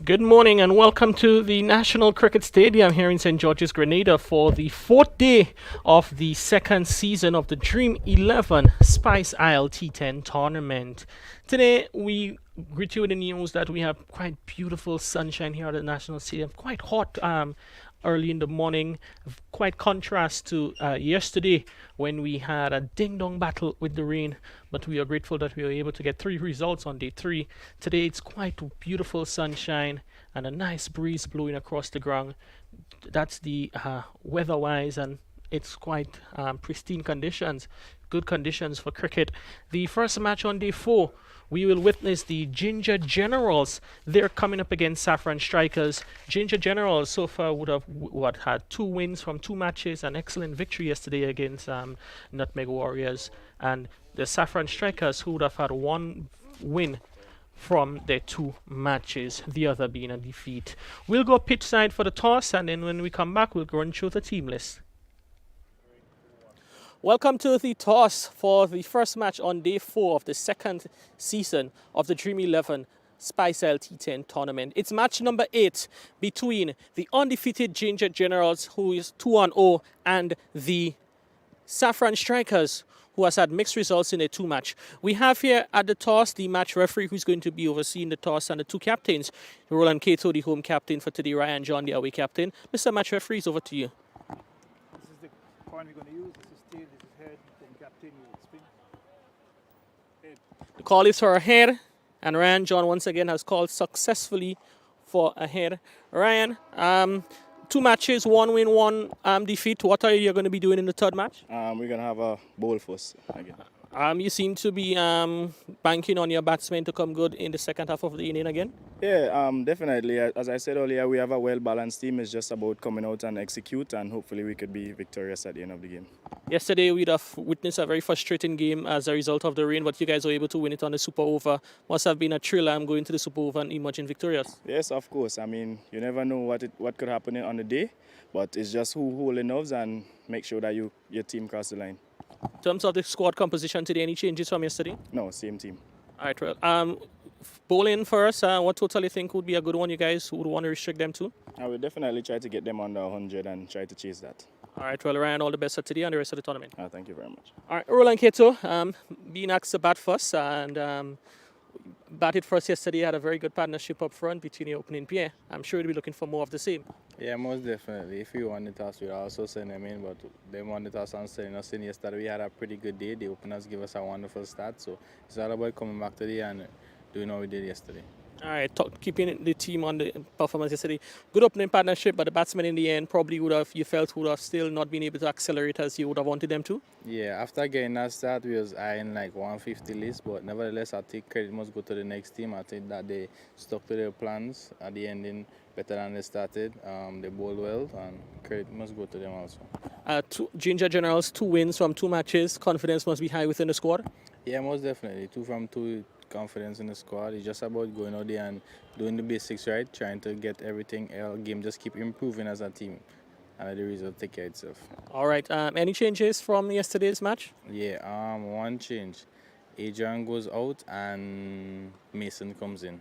Good morning and welcome to the National Cricket Stadium here in St. George's, Grenada for the fourth day of the second season of the Dream 11 Spice Isle T10 tournament. Today we greet you with the news that we have quite beautiful sunshine here at the National Stadium, quite hot early in the morning, quite contrast to yesterday when we had a ding-dong battle with the rain, but we are grateful that we were able to get 3 results on day 3. Today it's quite beautiful sunshine and a nice breeze blowing across the ground. That's the weather-wise, and it's quite pristine conditions, good conditions for cricket. The first match on day 4, we will witness the Ginger Generals. They're coming up against Saffron Strikers. Ginger Generals so far would have had 2 wins from 2 matches, an excellent victory yesterday against Nutmeg Warriors, and the Saffron Strikers who would have had 1 win from their 2 matches, the other being a defeat. We'll go pitch side for the toss, and then when we come back, we'll run through the team list. Welcome to the toss for the first match on day 4 of the second season of the Dream 11 Spice Isle T10 tournament. It's match number 8 between the undefeated Ginger Generals, who is 2-0, and the Saffron Strikers, who has had mixed results in a 2 match. We have here at the toss the match referee who's going to be overseeing the toss, and the 2 captains, Roland Cato, the home captain for today, Ryan John, the away captain. Mr. Match Referee, is over to you. This is the point we're going to use. This is tail, this is head, then captain, you spin. Head. The call is for a head, and Ryan John once again has called successfully for a head. Ryan, 2 matches, 1 win, 1 defeat. What are you going to be doing in the third match? We're going to have a bowl first again. You seem to be banking on your batsmen to come good in the second half of the inning again. Yeah, definitely. As I said earlier, we have a well-balanced team. It's just about coming out and execute, and hopefully we could be victorious at the end of the game. Yesterday, we'd have witnessed a very frustrating game as a result of the rain, but you guys were able to win it on the Super Over. Must have been a thrill going to the Super Over and emerging victorious. Yes, of course. I mean, you never know what could happen on the day, but it's just who hold the nerves and make sure that your team cross the line. In terms of the squad composition today, any changes from yesterday? No, same team. All right, well, bowling first, what total you think would be a good one you guys would want to restrict them to? I will definitely try to get them under 100 and try to chase that. All right, well, Ryan, all the best for today and the rest of the tournament. Thank you very much. All right, Roland Cato, being asked to bat first, and batted first yesterday, had a very good partnership up front between the opening pair. I'm sure you'll be looking for more of the same. Yeah, most definitely. If we won the toss, we'll also send them in, but they won the toss and sending us in yesterday. We had a pretty good day. The openers gave us a wonderful start, so it's all about coming back today and doing what we did yesterday. All right, keeping the team on the performance yesterday. Good opening partnership, but the batsmen in the end probably would have still not been able to accelerate as you would have wanted them to. Yeah, after getting that start, we was eyeing like 150 list, but nevertheless, I think credit must go to the next team. I think that they stuck to their plans at the ending better than they started. They bowled well, and credit must go to them also. Ginger Generals, 2 wins from 2 matches. Confidence must be high within the squad. Yeah, most definitely. 2 from 2. Confidence in the squad. It's just about going out there and doing the basics right, trying to get everything game, just keep improving as a team, and the result take care of itself. All right, any changes from yesterday's match? Yeah, 1 change. Adrian goes out and Mason comes in.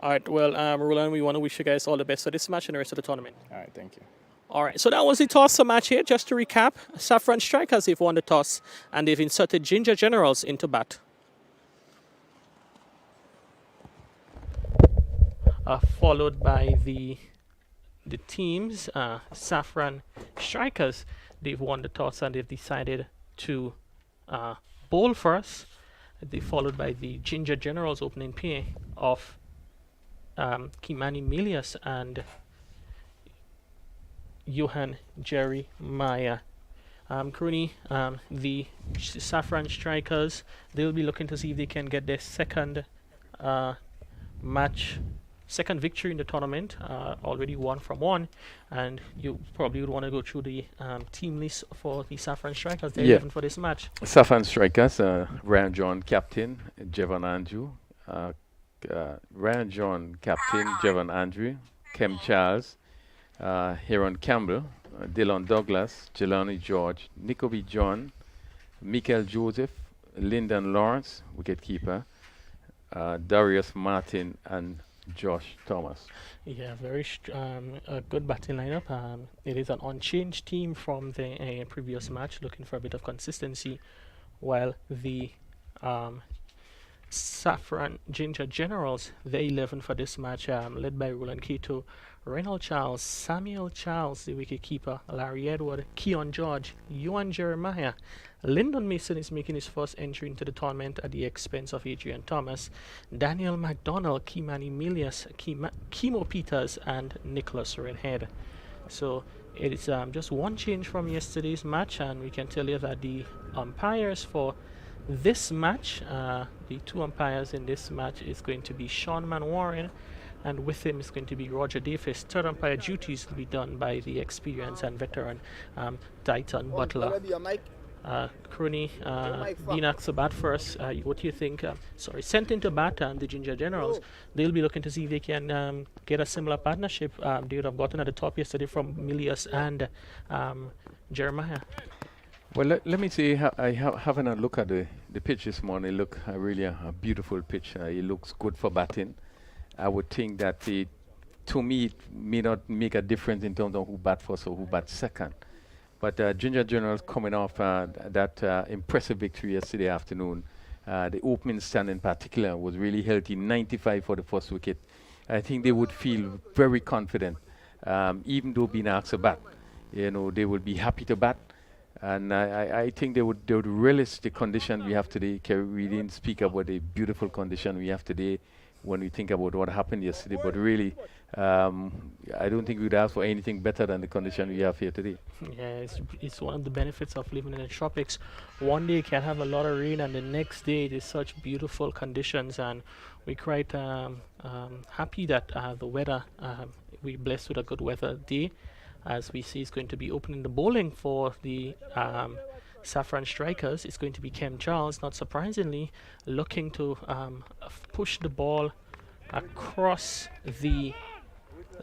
All right, well, Roland, we want to wish you guys all the best for this match and the rest of the tournament. All right, thank you. All right, so that was the toss match here. Just to recap, Saffron Strikers, they've won the toss and they've inserted Ginger Generals into bat. Followed by the teams, Saffron Strikers, they've won the toss and they've decided to bowl first. They followed by the Ginger Generals opening pair of Kimani Milius and Johan Jerry Maya. Currently, the Saffron Strikers, they'll be looking to see if they can get their second victory in the tournament, already 1 from 1, and you probably would want to go through the team list for the Saffron Strikers. They're even for this match. Saffron Strikers, Ryan John captain, Jevan Andrew, Ryan John captain, Jevan Andrew, Kem Charles, Heron Campbell, Dylan Douglas, Jelani George, Nicoby John, Michael Joseph, Lyndon Lawrence, wicketkeeper, Darius Martin, and Josh Thomas. Yeah, a good batting lineup. It is an unchanged team from the previous match, looking for a bit of consistency, while the um, Saffron Ginger Generals, the 11 for this match, led by Roland Keto, Reynold Charles, Samuel Charles, the wicketkeeper, Larry Edward, Keon George, Yuan Jeremiah. Lyndon Mason is making his first entry into the tournament at the expense of Adrian Thomas, Daniel McDonald, Kimani Milius, Kimo Peters, and Nicholas Redhead. So it is just one change from yesterday's match, and we can tell you that the umpires for this match, the two umpires in this match is going to be Sean Manwaring, and with him is going to be Roger Davis. Third umpire duties will be done by the experienced and veteran Titan Butler. Crony, being asked to bat first, what do you think? Sent into bat, the Ginger Generals, they'll be looking to see if they can get a similar partnership they would have gotten at the top yesterday from Milius and Jeremiah. Well, let me say, having a look at the pitch this morning, look really a beautiful pitch. It looks good for batting. I would think that to me, it may not make a difference in terms of who bat first or who bat second. But Ginger Generals coming off that impressive victory yesterday afternoon. The opening stand in particular was really healthy, 95 for the first wicket. I think they would feel very confident, even though being asked to bat. They would be happy to bat. And I think they would relish the condition we have today. We didn't speak about the beautiful condition we have today when we think about what happened yesterday. But really, I don't think we'd ask for anything better than the condition we have here today. Yeah, it's one of the benefits of living in the tropics. One day you can have a lot of rain, and the next day it is such beautiful conditions. And we're quite happy that the weather, we're blessed with a good weather day. As we see, is going to be opening the bowling for the Saffron Strikers. It's going to be Kem Charles, not surprisingly, looking to push the ball across the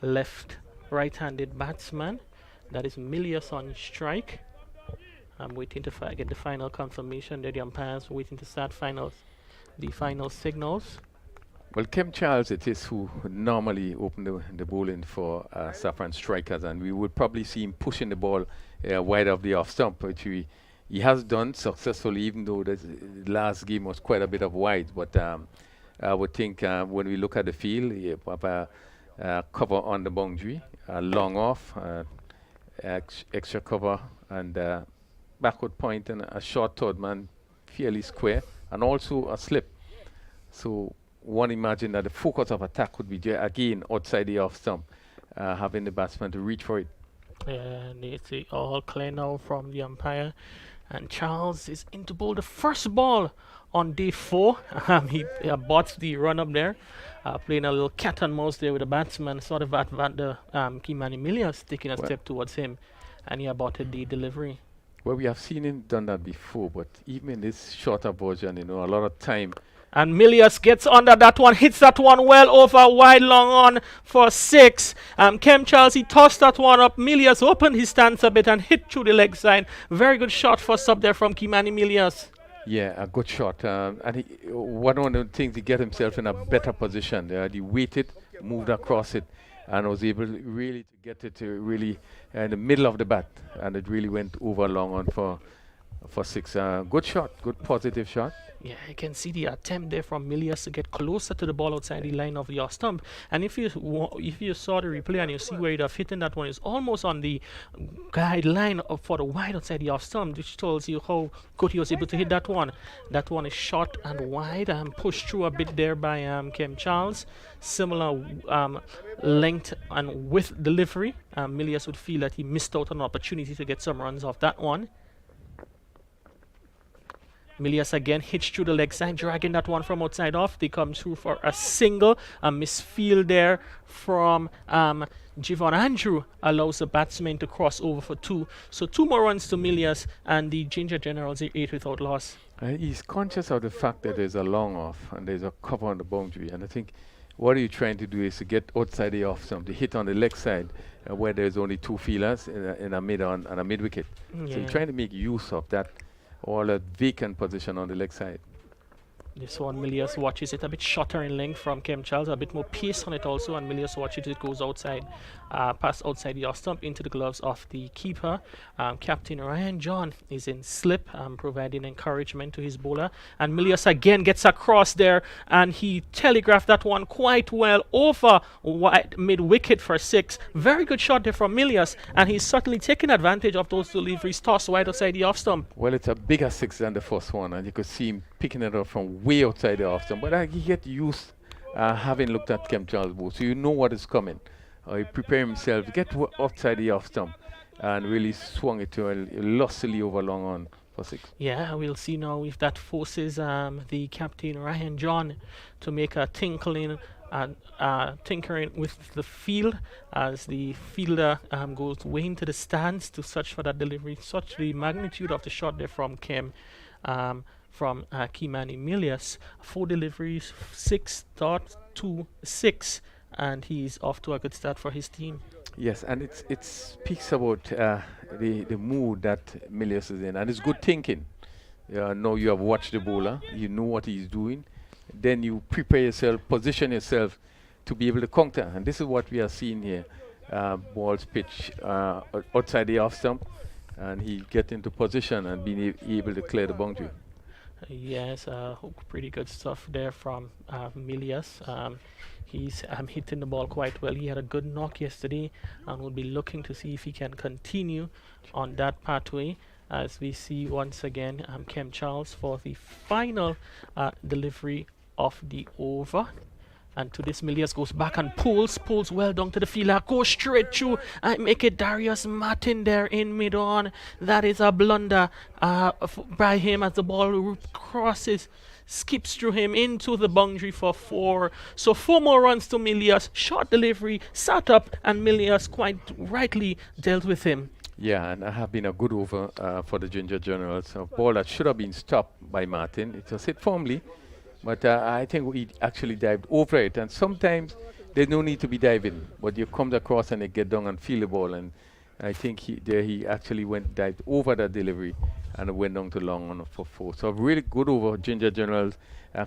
left right-handed batsman. That is Milius on strike. I'm waiting to get the final confirmation. The umpires waiting to start the final signals. Well, Kem Charles, it is who normally open the bowling for Saffron Strikers, and we would probably see him pushing the ball wide of the off stump, which he has done successfully, even though the last game was quite a bit of wide. But I would think when we look at the field, you have a cover on the boundary, long off, extra cover, and backward point, and a short third man, fairly square, and also a slip. So one imagine that the focus of attack would be again outside the off stump, having the batsman to reach for it. And it's all clear now from the umpire. And Charles is in to bowl the first ball on day 4. He bots the run up there, playing a little cat and mouse there with the batsman, sort of the Kimani Milius taking a step towards him, and he aborted the delivery. Well, we have seen him done that before, but even in this shorter version, a lot of time. And Milius gets under that one, hits that one well over wide, long on for 6. Kem Charles, he tossed that one up. Milius opened his stance a bit and hit through the leg side. Very good shot first up there from Kimani Milius. Yeah, a good shot. And one of the things, he get himself in a better position. He waited, moved across it, and was able really to get it really in the middle of the bat. And it really went over long on for 6. Good shot, good positive shot. Yeah, you can see the attempt there from Milius to get closer to the ball outside the line of the off stump. And if you saw the replay and you see where he'd have hit that one, is almost on the guideline for the wide outside the off stump, which tells you how good he was able to hit that one. That one is short and wide and pushed through a bit there by Kem Charles. Similar length and width delivery. Milius would feel that he missed out on an opportunity to get some runs off that one. Milius again hits through the leg side, dragging that one from outside off. They come through for a single. A misfield there from Javon Andrew allows the batsman to cross over for 2. So 2 more runs to Milius, and the Ginger Generals are 8 without loss. He's conscious of the fact that there's a long off and there's a cover on the boundary. And I think what you're trying to do is to get outside the off stump, to hit on the leg side where there's only 2 fielders in a mid on and a mid wicket. Yeah. So you're trying to make use of that, or a vacant position on the leg side. This one, Milius watches it a bit shorter in length from Kem Charles, a bit more pace on it also, and Milius watches it goes outside, past outside the off stump into the gloves of the keeper. Captain Ryan John is in slip, providing encouragement to his bowler, and Milius again gets across there, and he telegraphed that one quite well over wide mid wicket for 6. Very good shot there from Milius, and he's certainly taking advantage of those deliveries tossed wide outside the off stump. Well, it's a bigger 6 than the first one, and you could see him picking it up from way outside the off stump. But he get used having looked at Kem Charles' ball, so you know what is coming. He prepare himself to get outside the off stump and really swung it to lustily over long on for 6. Yeah, we'll see now if that forces the captain Ryan John to make a tinkering with the field as the fielder goes way into the stands to search for that delivery. Such the magnitude of the shot there from Kimani Milius. 4 deliveries, 6.26, and he's off to a good start for his team. Yes, and it speaks about the mood that Milius is in, and it's good thinking. Now you have watched the bowler, you know what he's doing, then you prepare yourself, position yourself to be able to counter, and this is what we are seeing here. Balls pitch outside the off stump, and he get into position and being able to clear the boundary. Yes, pretty good stuff there from Milius. He's hitting the ball quite well. He had a good knock yesterday, and will be looking to see if he can continue on that pathway. As we see once again, Kem Charles for the final delivery of the over. And to this, Milius goes back and pulls well down to the fielder, goes straight through and make it Darius Martin there in mid-on. That is a blunder by him as the ball crosses, skips through him into the boundary for 4. So 4 more runs to Milius, short delivery, sat up, and Milius quite rightly dealt with him. Yeah, and I have been a good over for the Ginger Generals. A ball that should have been stopped by Martin. It was hit firmly. But I think he actually dived over it, and sometimes there's no need to be diving, but you come across and you get down and feel the ball, and I think he actually dived over that delivery and went down to long on for 4. So a really good over, Ginger Generals,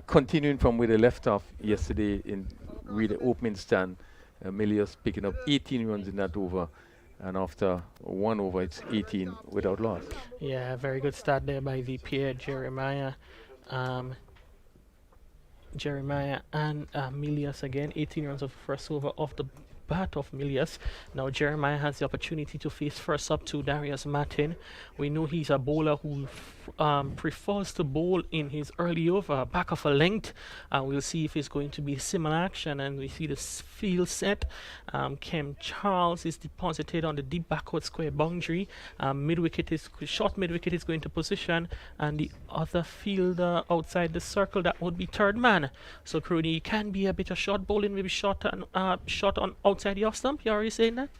continuing from where they left off yesterday in really opening stand. Milius picking up 18 runs in that over, and after 1 over, it's 18 without loss. Yeah, very good start there by the pair, Jeremiah and Milius again. 18 runs of first over off the bat of Milius. Now Jeremiah has the opportunity to face first up to Darius Martin. We know he's a bowler who prefers to bowl in his early over, back of a length. We'll see if it's going to be similar action, and we see the field set. Kem Charles is deposited on the deep backward square boundary. Short mid wicket is going to position, and the other fielder outside the circle, that would be third man. So Crooney can be a bit of short bowling, maybe shot on outside the off stump. You already saying that?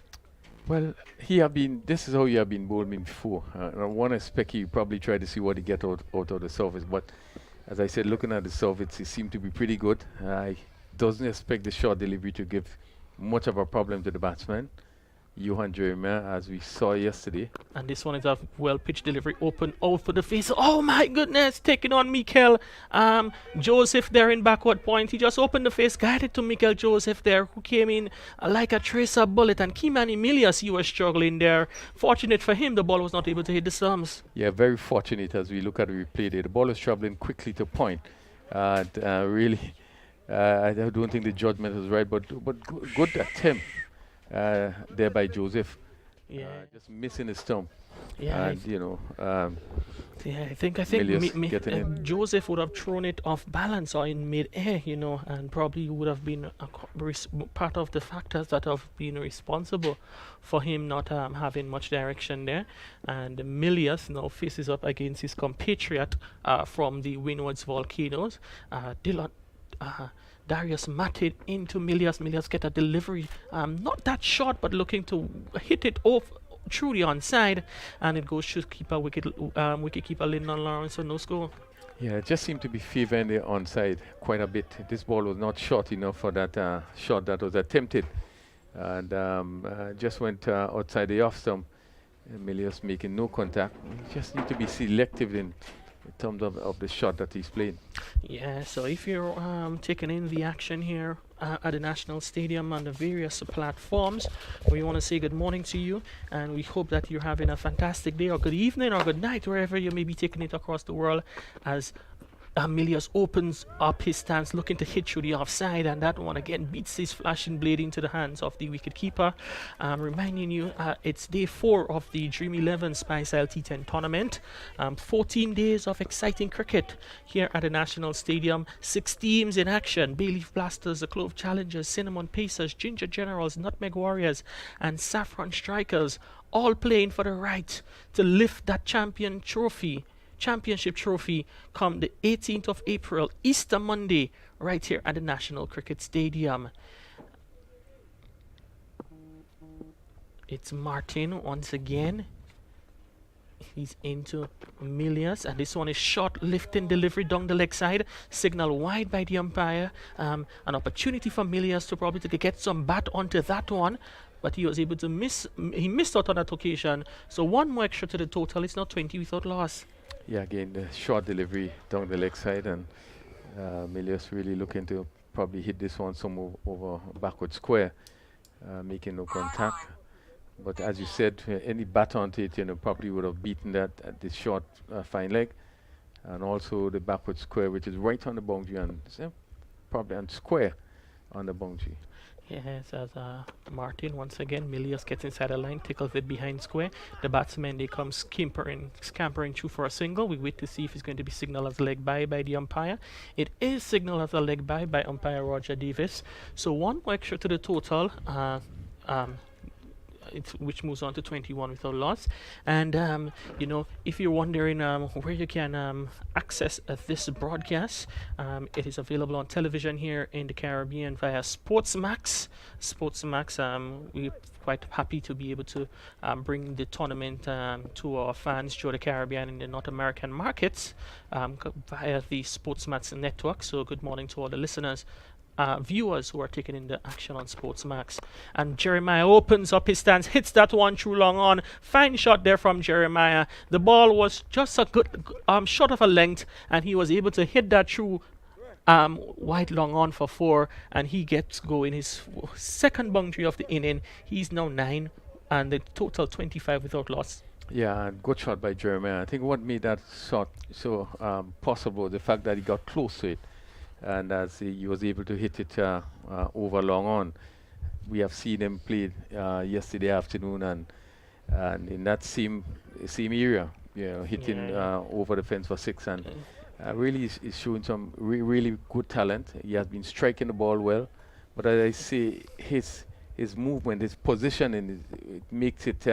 Well, this is how he have been bowling before. I want to expect he probably try to see what he get out of the surface. But as I said, looking at the surface, he seemed to be pretty good. I doesn't expect the short delivery to give much of a problem to the batsman, Johan Jeremiah, as we saw yesterday. And this one is a well-pitched delivery, open out for the face. Oh my goodness, taking on Mikel Joseph there in backward point. He just opened the face, guided to Mikel Joseph there, who came in like a tracer bullet. And Kimani Milius, he was struggling there. Fortunate for him, the ball was not able to hit the stumps. Yeah, very fortunate as we look at the replay there. The ball is traveling quickly to point. Really, I don't think the judgment was right, but good attempt there by Joseph. Yeah, just missing his stump. Yeah, And I think Joseph would have thrown it off balance or in mid-air, and probably would have been part of the factors that have been responsible for him not having much direction there. And Milius now faces up against his compatriot from the Windwards Volcanoes, Darius Martin into Milius. Milius get a delivery, not that short, but looking to hit it off through the onside, and it goes to wicketkeeper Lyndon Lawrence, so no score. Yeah, it just seemed to be favouring the onside quite a bit. This ball was not short enough for that shot that was attempted, and just went outside the off stump. Milius making no contact. You just need to be selective in in terms of the shot that he's playing. Yeah, so if you're taking in the action here at the National Stadium on the various platforms, we want to say good morning to you, and we hope that you're having a fantastic day or good evening or good night wherever you may be taking it across the world, as Milius opens up his stance, looking to hit through the offside, and that one again beats his flashing blade into the hands of the wicketkeeper. Reminding you, it's day 4 of the Dream 11 Spice Isle T10 tournament. 14 days of exciting cricket here at the National Stadium. 6 teams in action: Bay Leaf Blasters, the Clove Challengers, Cinnamon Pacers, Ginger Generals, Nutmeg Warriors, and Saffron Strikers, all playing for the right to lift that championship trophy come the 18th of April, Easter Monday, right here at the National Cricket Stadium. It's Martin once again. He's into Milius, and this one is short, lifting delivery down the leg side, signal wide by the umpire. An opportunity for Milius to probably get some bat onto that one, but he was able to miss. He missed out on that occasion, so one more extra to the total. It's now 20 without loss. Yeah, again, the short delivery down the leg side, and Milius really looking to probably hit this one some over backward square, making no contact. But as you said, any bat onto it, probably would have beaten that at the short fine leg, and also the backward square, which is right on the boundary, and probably on square on the boundary. Yes, as Martin once again, Milius gets inside the line, tickles it behind square. The batsmen, they come scampering through for a single. We wait to see if it's going to be signaled as a leg by the umpire. It is signaled as a leg by umpire Roger Davis. So one more extra to the total. Which moves on to 21 without loss. And if you're wondering where you can access this broadcast, it is available on television here in the Caribbean via Sportsmax. We're quite happy to be able to bring the tournament to our fans through the Caribbean and the North American markets via the Sportsmax network. So good morning to all the listeners, viewers who are taking in the action on Sportsmax. And Jeremiah opens up his stance, hits that one through long on. Fine shot there from Jeremiah. The ball was just a good short of a length, and he was able to hit that through wide long on for 4, and he gets going his second boundary of the inning. He's now 9, and the total 25 without loss. Yeah, and good shot by Jeremiah. I think what made that shot so possible, the fact that he got close to it, and as he was able to hit it over long on. We have seen him play yesterday afternoon, and in that same area, hitting over the fence for 6, and really is showing some really good talent. He has been striking the ball well, but as I say, his movement, his positioning, it makes it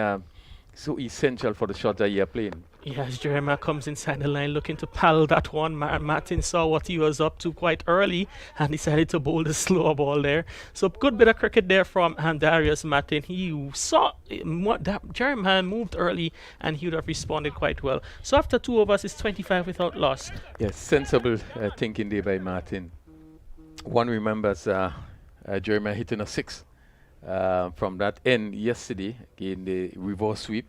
so essential for the shot that you are playing. Yes, Jeremiah comes inside the line looking to pal that one. Martin saw what he was up to quite early and decided to bowl the slower ball there. So good bit of cricket there from Darius Martin. He saw that Jeremiah moved early and he would have responded quite well. So after 2 overs, it's 25 without loss. Yes, sensible thinking there by Martin. One remembers Jeremiah hitting a 6 from that end yesterday in the reverse sweep,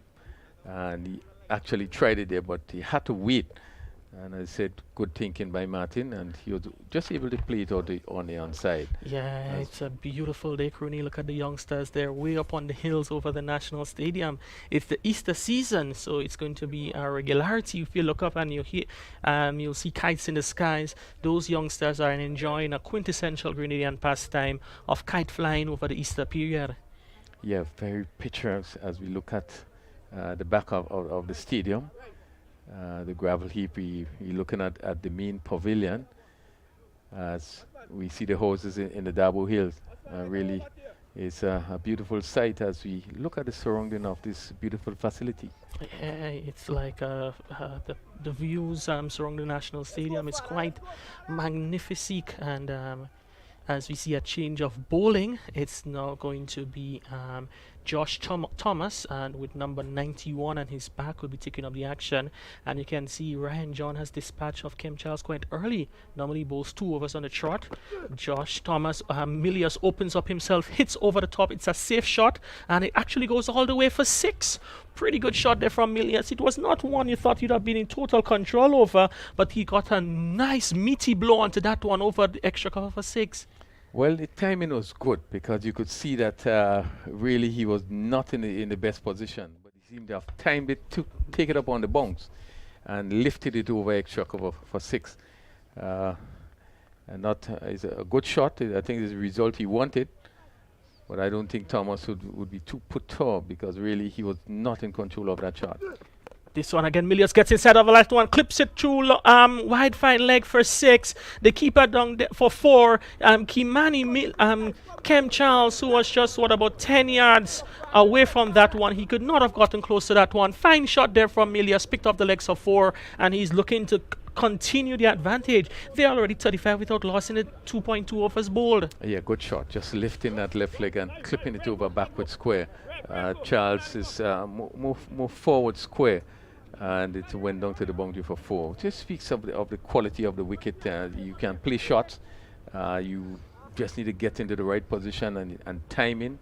and he actually tried it there, but he had to wait. And I said, good thinking by Martin, and he was just able to play it on the onside. Yeah, it's a beautiful day, Crooney. Look at the youngsters. They're way up on the hills over the National Stadium. It's the Easter season, so it's going to be a regularity. If you look up and you hear, you'll see kites in the skies. Those youngsters are enjoying a quintessential Grenadian pastime of kite flying over the Easter period. Yeah, very picturesque as we look at the back of the stadium. The gravel heap, you're looking at the main pavilion as we see the houses in the Dabo Hills. Really, it's a beautiful sight as we look at the surrounding of this beautiful facility. Yeah, it's like the views surrounding the National Stadium. It's quite magnifique, and as we see a change of bowling, it's now going to be Josh Thomas, and with number 91 on his back, will be taking up the action. And you can see Ryan John has dispatch of Kim Charles quite early. Normally bowls 2 overs on the trot. Josh Thomas, Milius opens up himself, hits over the top. It's a safe shot, and it actually goes all the way for 6. Pretty good shot there from Milius. It was not one you thought you'd have been in total control over, but he got a nice meaty blow onto that one over the extra cover for 6. Well, the timing was good because you could see that really he was not in the best position, but he seemed to have timed it to take it up on the bounce and lifted it over extra cover for 6. And not is a good shot. I think it's the result he wanted, but I don't think Thomas would be too put off because really he was not in control of that shot. This one again, Milius gets inside of the last one, clips it through wide fine leg for 6. The keeper down for 4. Kem Charles, who was just about 10 yards away from that one, he could not have gotten close to that one. Fine shot there from Milius, picked up the legs of 4, and he's looking to continue the advantage. They're already 35 without loss in the 2.2 overs bowled. Yeah, good shot. Just lifting that left leg and clipping it over backward square. Charles is more forward square, and it went down to the boundary for 4. Just speaks of the quality of the wicket. You can play shots. You just need to get into the right position and timing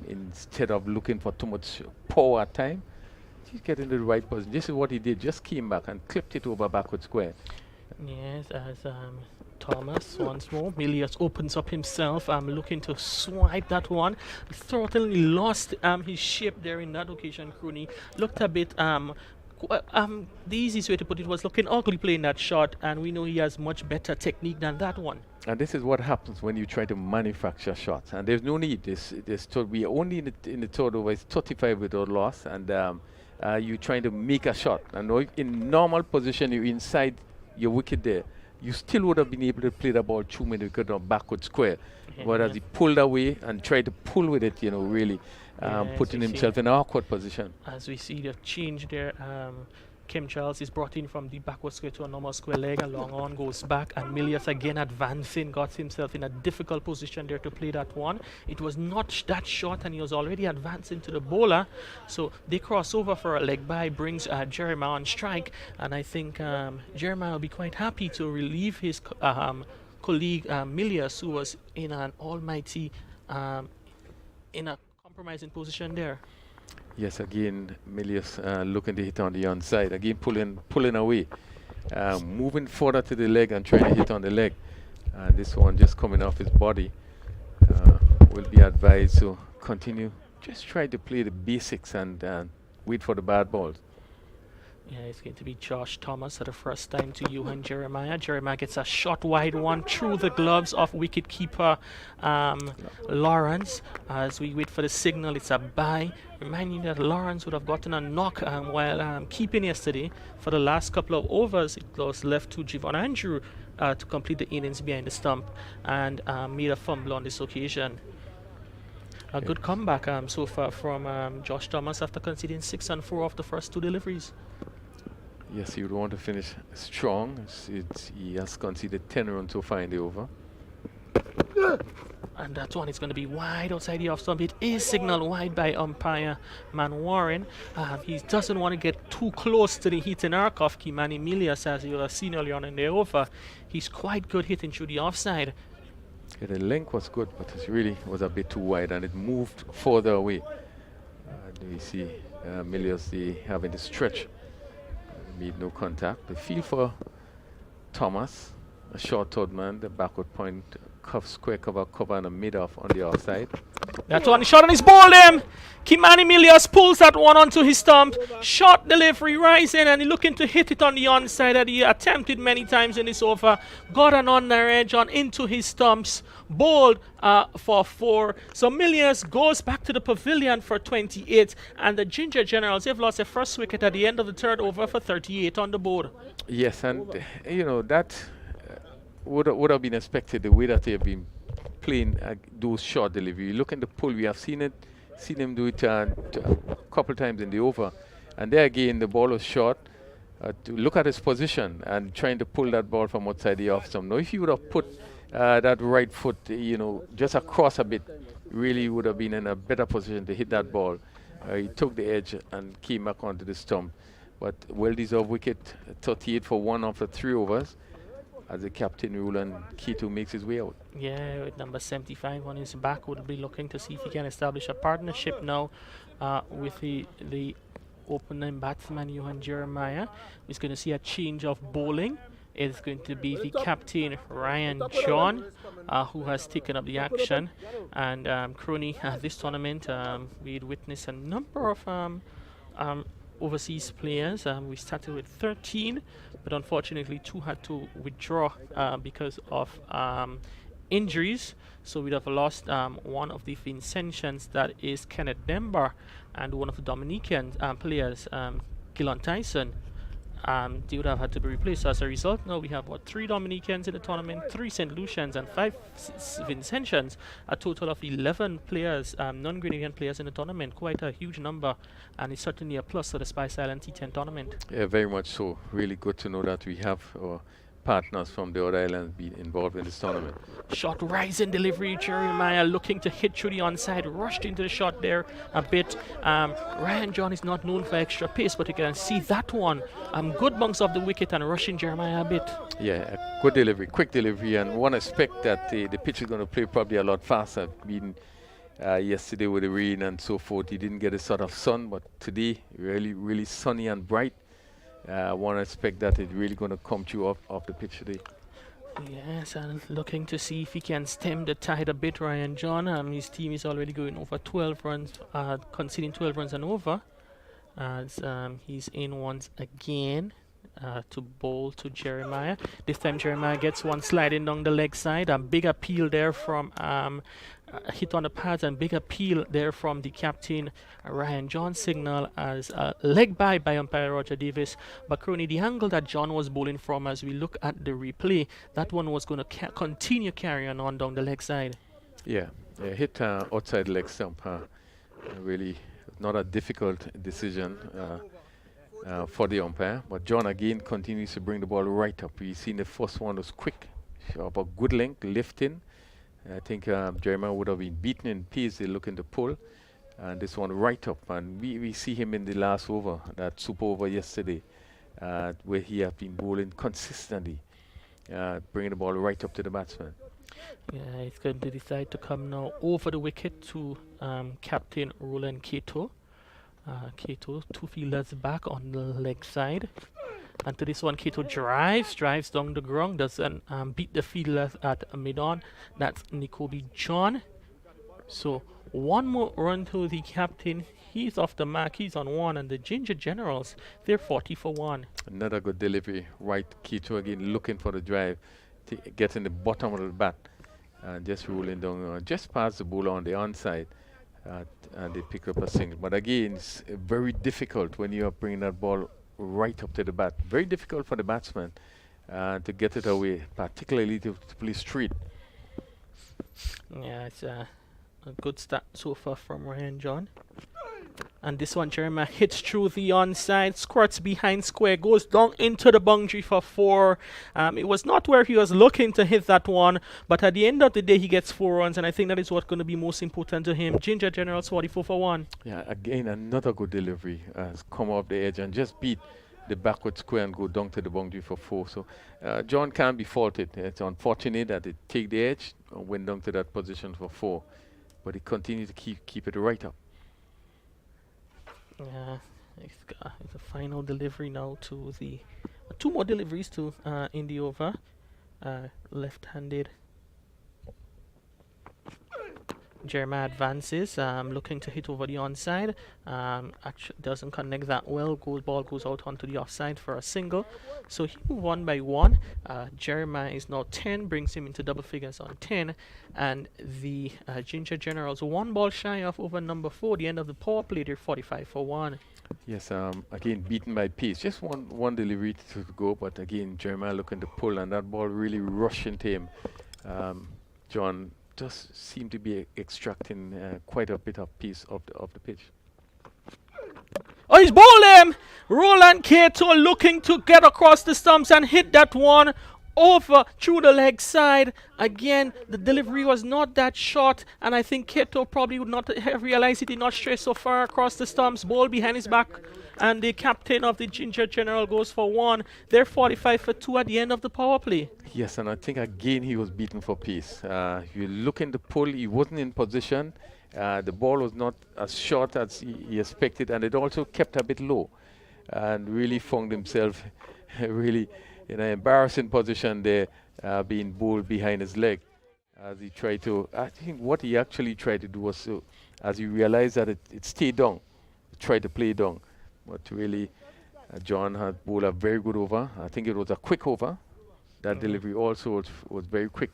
instead of looking for too much power at time. Just get into the right position. This is what he did. Just came back and clipped it over backward square. Yes, as Thomas once more. Milius opens up himself, looking to swipe that one. Certainly lost his shape there in that occasion, Crooney. Looked a bit, the easiest way to put it was looking ugly playing that shot, and we know he has much better technique than that one. And this is what happens when you try to manufacture shots. And there's no need. We are only in the third over. It's 35 without loss, and you're trying to make a shot. And in normal position, you're inside your wicket there. You still would have been able to play the ball 2 minutes because of backward square. But as he pulled away and tried to pull with it, really putting himself in an awkward position. As we see the change there, Kim Charles is brought in from the backward square to a normal square leg, a long on goes back, and Milius again advancing, got himself in a difficult position there to play that one. It was not that short, and he was already advancing to the bowler, so they cross over for a leg by, brings Jeremiah on strike, and I think Jeremiah will be quite happy to relieve his colleague Milius, who was in an almighty, in a compromising position there. Yes, again, Milius looking to hit on the onside. Again, pulling away. Moving further to the leg and trying to hit on the leg. This one just coming off his body. Will be advised to continue. Just try to play the basics and wait for the bad balls. Yeah, it's going to be Josh Thomas for the first time to you and Jeremiah. Jeremiah gets a shot wide one through the gloves of wicketkeeper Lawrence. As we wait for the signal, it's a bye. Reminding that Lawrence would have gotten a knock while keeping yesterday. For the last couple of overs, it was left to Javon Andrew to complete the innings behind the stump and made a fumble on this occasion. A good comeback so far from Josh Thomas after conceding 6 and 4 off the first 2 deliveries. Yes, he would want to finish strong. He has conceded 10 runs so far in the over. And that one is going to be wide outside the off stump. It is signaled wide by umpire Man Warren. He doesn't want to get too close to the hitting arc of Kimani Milius, as you have seen earlier on in the over. He's quite good hitting through the offside. Yeah, the length was good, but it really was a bit too wide, and it moved further away. We see Milius having the stretch. Made no contact. The feel for Thomas, a short third man, the backward point, square cover and a mid off on the offside. That one shot on his ball him. Kimani Milius pulls that one onto his stump. Short delivery rising, and he looking to hit it on the onside that he attempted many times in this over. Got an on the edge on into his stumps. Bowled for 4. So Milius goes back to the pavilion for 28, and the Ginger Generals have lost their first wicket at the end of the third over for 38 on the board. Yes, and that would have been expected the way that they have been playing those short delivery. Look in the pull, we have seen him do it a couple times in the over, and there again the ball was short. To look at his position and trying to pull that ball from outside the off stump. Now, if you would have put that right foot, just across a bit, really would have been in a better position to hit that ball. He took the edge and came back onto the stump. But well-deserved wicket, 38 for 1 after 3 overs, as the captain Roland Keto makes his way out. Yeah, with number 75 on his back, would be looking to see if he can establish a partnership now with the opening batsman Johan Jeremiah. He's going to see a change of bowling. It's going to be the captain Ryan John, who has taken up the action. And Crony, this tournament, we'd witnessed a number of overseas players. We started with 13, but unfortunately 2 had to withdraw because of injuries. So we'd have lost one of the Vincentians, that is Kenneth Demba, and one of the Dominican players, Gillon Tyson. They would have had to be replaced. So as a result, now we have 3 Dominicans in the tournament, 3 St. Lucians, and 5 Vincentians, a total of 11 players, non-Grenadian players in the tournament. Quite a huge number, and it's certainly a plus for the Spice Island T10 tournament. Yeah, very much so. Really good to know that we have our partners from the other islands being involved in this tournament. Shot rising delivery, Jeremiah looking to hit through the onside, rushed into the shot there a bit. Ryan John is not known for extra pace, but you can see that one. Good bounce off the wicket and rushing Jeremiah a bit. Yeah, a good delivery, quick delivery, and one expect that the pitch is going to play probably a lot faster. Being yesterday with the rain and so forth, he didn't get a sort of sun, but today really sunny and bright. One expect that it's really going to come through off the pitch today. Yes, and looking to see if he can stem the tide a bit, Ryan John. His team is already going over 12 runs, conceding 12 runs and over. As he's in once again to bowl to Jeremiah. This time Jeremiah gets one sliding down the leg side. A big appeal there from hit on the pads, and big appeal there from the captain Ryan John. Signal as leg by umpire Roger Davis. But Crony, the angle that John was bowling from, as we look at the replay, that one was going to continue carrying on down the leg side. Yeah, hit outside leg stump. Really not a difficult decision for the umpire. But John again continues to bring the ball right up. We've seen the first one was quick, sharp, a good length, lifting. I think Jeremiah would have been beaten in pace. They're looking to pull. And this one right up. And we see him in the last over, that super over yesterday, where he has been bowling consistently, bringing the ball right up to the batsman. Yeah, he's going to decide to come now over the wicket to captain Roland Keto. Keto, 2 fielders back on the leg side. And to this one, Keto drives down the ground, doesn't beat the fielder at mid-on. That's Nikobi John. So 1 more run to the captain. He's off the mark, he's on 1, and the Ginger Generals, they're 40 for 1. Another good delivery, right. Keto again looking for the drive, getting the bottom of the bat, and just rolling down, just past the bowler on the onside, and they pick up a single. But again, it's very difficult when you are bringing that ball right up to the bat. Very difficult for the batsman to get it away, particularly to play straight. Yeah, it's a good start so far from Ryan John. And this one, Jeremiah hits through the onside, squirts behind square, goes down into the boundary for 4. It was not where he was looking to hit that one, but at the end of the day, he gets 4 runs, and I think that is what's going to be most important to him. Ginger Generals 44 for 1. Yeah, again, another good delivery. Has come off the edge and just beat the backward square and go down to the boundary for 4. So John can't be faulted. It's unfortunate that it take the edge and went down to that position for 4, but he continued to keep it right up. Yeah, it's a final delivery now to the 2 more deliveries to in the over. Left-handed Jeremiah advances, looking to hit over the onside. Actually doesn't connect that well. Ball goes out onto the offside for a single. So he moved 1 by 1. Jeremiah is now 10, brings him into double figures on 10. And the Ginger Generals 1 ball shy of over number 4. The end of the power play, they're 45 for 1. Yes, again beaten by pace. Just one delivery to go, but again Jeremiah looking to pull, and that ball really rushed into him. John just seemed to be extracting quite a bit of piece of the pitch. Oh, he's bowled him! Roland Keto looking to get across the stumps and hit that one over through the leg side. Again, the delivery was not that short, and I think Keto probably would not have realized he did not stray so far across the stumps. Ball behind his back, and the captain of the Ginger General goes for one. They're 45 for two at the end of the power play. Yes, and I think again he was beaten for pace. If you look in the pull, he wasn't in position. The ball was not as short as he expected, and it also kept a bit low, and really found himself really in an embarrassing position there, being bowled behind his leg. As he tried to, I think what he actually tried to do was, as he realized that it stayed down, tried to play down. But really, John had bowled a very good over. I think it was a quick over. That delivery also was very quick.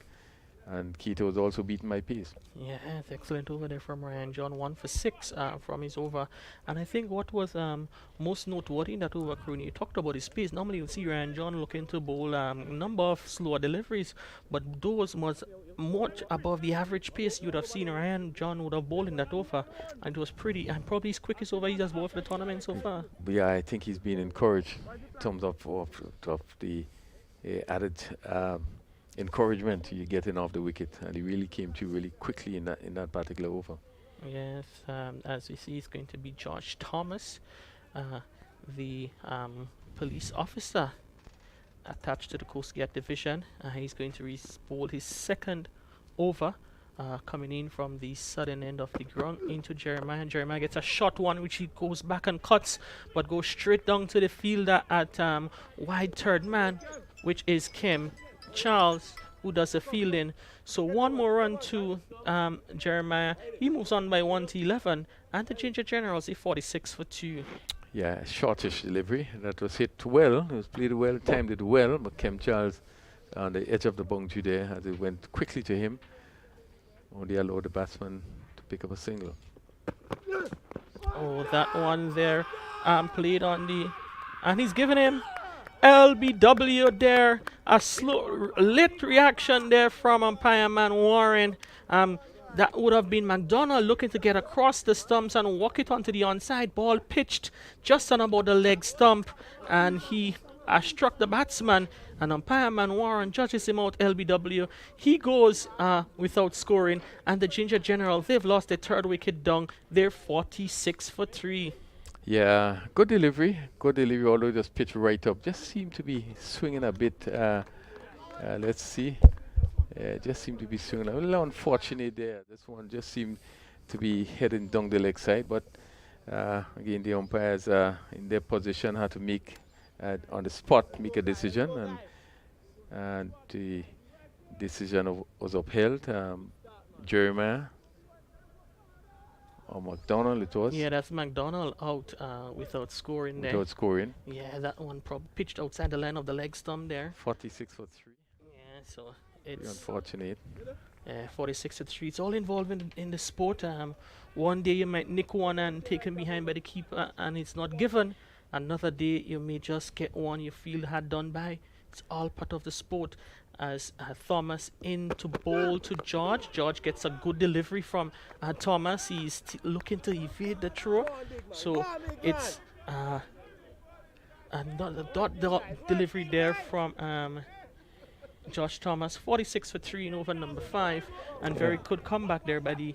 And Keto was also beaten by pace. Yeah, it's excellent over there from Ryan John. 1 for 6 from his over. And I think what was most noteworthy in that over, Crooney, you talked about his pace. Normally you'll see Ryan John looking to bowl a number of slower deliveries, but those was much above the average pace you'd have seen Ryan John would have bowled in that over. And it was pretty, and probably his quickest over he has bowled for the tournament so far. But yeah, I think he's been encouraged in terms of the added encouragement you're getting off the wicket, and he really came to really quickly in that particular over. Yes, as we see, it's going to be George Thomas, the police officer attached to the Coast Guard Division. He's going to bowl his second over, coming in from the southern end of the ground into Jeremiah. And Jeremiah gets a short one, which he goes back and cuts, but goes straight down to the fielder at wide third man, which is Kim Charles, who does the fielding. So one more run to Jeremiah. He moves on by 1 to 11, and the Ginger Generals, 46 for 2. Yeah, shortish delivery. That was hit well. It was played well, timed it well, but Kim Charles on the edge of the boundary there as it went quickly to him. Only allowed the batsman to pick up a single. Oh, that one there played on the... And he's giving him LBW there. A slow, lit reaction there from umpire man Warren. That would have been McDonald looking to get across the stumps and walk it onto the onside. Ball pitched just on about the leg stump, and he struck the batsman, and umpire man Warren judges him out LBW. He goes without scoring, and the Ginger General, they've lost their third wicket down. They're 46 for 3. Yeah, good delivery, although just pitched right up. Just seemed to be swinging a bit. Let's see. Just seemed to be swinging a little unfortunate there. This one just seemed to be heading down the leg side, but again, the umpires in their position had to make on the spot make a decision, and the decision was upheld. Jeremiah or McDonald it was. Yeah, that's McDonald out without scoring there. Without scoring. Yeah, that one pitched outside the line of the leg stump there. 46 for 3. Yeah, so it's Unfortunate. 46 to 3. It's all involved in the sport. One day you might nick one and taken behind by the keeper and it's not given. Another day you may just get one you feel had done by. It's all part of the sport. As Thomas in to bowl to George. George gets a good delivery from Thomas. He's looking to evade the throw. So it's another dot delivery there from Josh Thomas. 46 for 3 in over number 5, and very good comeback there by the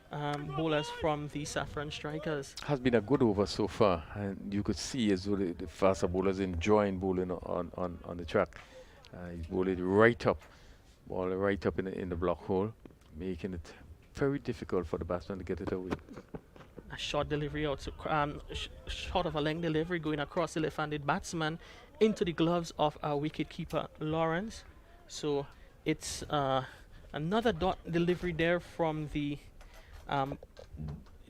bowlers from the Saffron Strikers. Has been a good over so far, and you could see as well the faster bowlers enjoying bowling on the track. He's bowled it right up, ball right up in the block hole, making it very difficult for the batsman to get it away. A short delivery out, so, short of a length delivery going across the left-handed batsman into the gloves of our wicket-keeper Lawrence. So it's another dot delivery there from the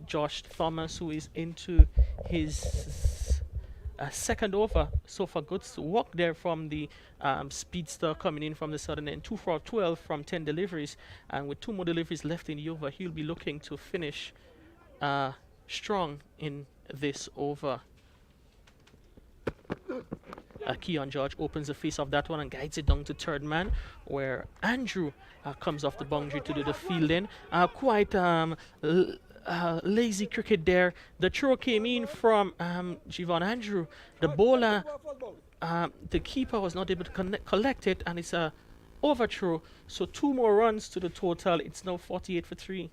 Josh Thomas, who is into his second over. So for good work there from the speedster coming in from the southern end. 2 for 12 from 10 deliveries, and with 2 more deliveries left in the over, he'll be looking to finish strong in this over. Keon George opens the face of that one and guides it down to third man, where Andrew comes off the boundary to do the fielding. Quite lazy cricket there. The throw came in from Javon Andrew. The bowler, the keeper was not able to collect it, and it's a overthrow. So 2 more runs to the total. It's now 48 for 3.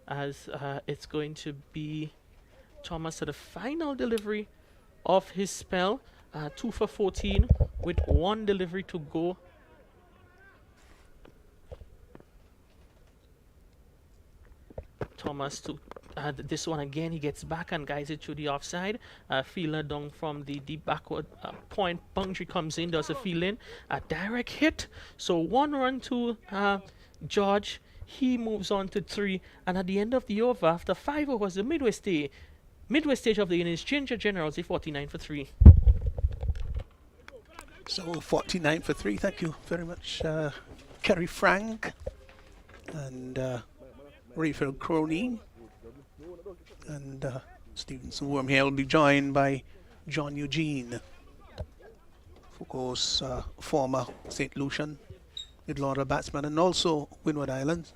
As it's going to be Thomas to the final delivery of his spell. 2 for 14 with 1 delivery to go. Thomas to this one again. He gets back and guides it through the offside. Fielder down from the deep backward point. Boundary comes in, does a field in. A direct hit. So 1 run to George. He moves on to 3. And at the end of the over, after 5 overs, the midway stage of the innings, Ginger Generals a 49 for 3. So 49 for 3. Thank you very much, Kerry Frank and Rayfield Crony and Stevenson Worm here will be joined by John Eugene, of course, former St. Lucian mid-order batsman and also Windward Islands,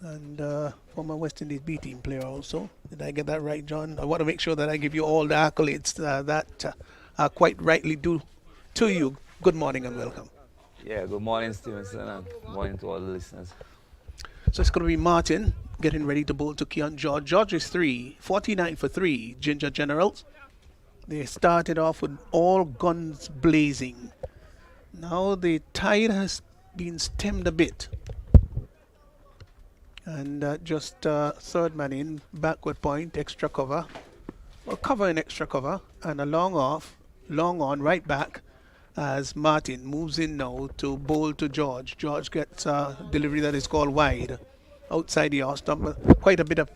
and former West Indies B team player also. Did I get that right, John? I want to make sure that I give you all the accolades that are quite rightly due to you. Good morning and welcome. Yeah, good morning, Stevenson, and good morning to all the listeners. So it's going to be Martin getting ready to bowl to Keon George. George is 49 for 3, Ginger Generals. They started off with all guns blazing. Now the tide has been stemmed a bit. And just third man in, backward point, extra cover. Well, cover and extra cover. And a long off, long on, right back. As Martin moves in now to bowl to George. George gets a delivery that is called wide outside the off stump. Quite a bit of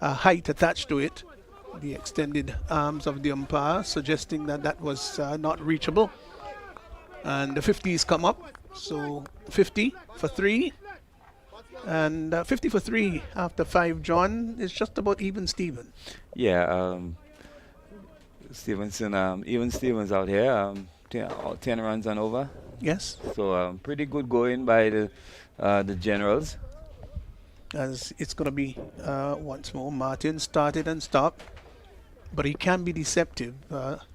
height attached to it. The extended arms of the umpire suggesting that that was not reachable. And the 50s come up. So 50 for 3. And 50 for 3 after 5, John, is just about even Steven. Yeah, Stevenson, even Stevens out here. 10 runs and over. Yes. So pretty good going by the Generals. As it's going to be once more, Martin started and stopped, but he can be deceptive.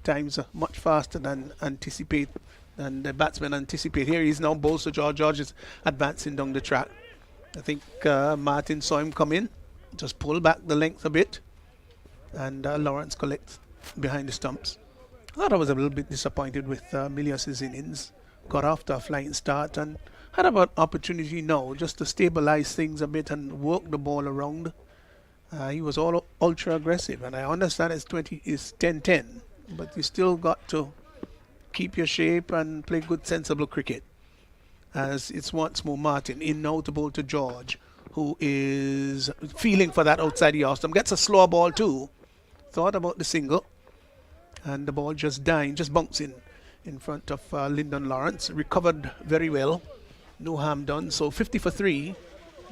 Times are much faster than the batsmen anticipate. Here he is now, bowls to George. George is advancing down the track. I think Martin saw him come in, just pull back the length a bit, and Lawrence collects behind the stumps. I thought I was a little bit disappointed with Milius's innings. Got off to a flying start and had about opportunity now just to stabilize things a bit and work the ball around. He was all ultra aggressive, and I understand it's 10-10, but you still got to keep your shape and play good, sensible cricket. As it's once more Martin in now to bowl to George, who is feeling for that outside the off stump. Gets a slow ball too. Thought about the single. And the ball just dying, just bouncing in front of Lyndon Lawrence. Recovered very well. No harm done. So 50 for 3.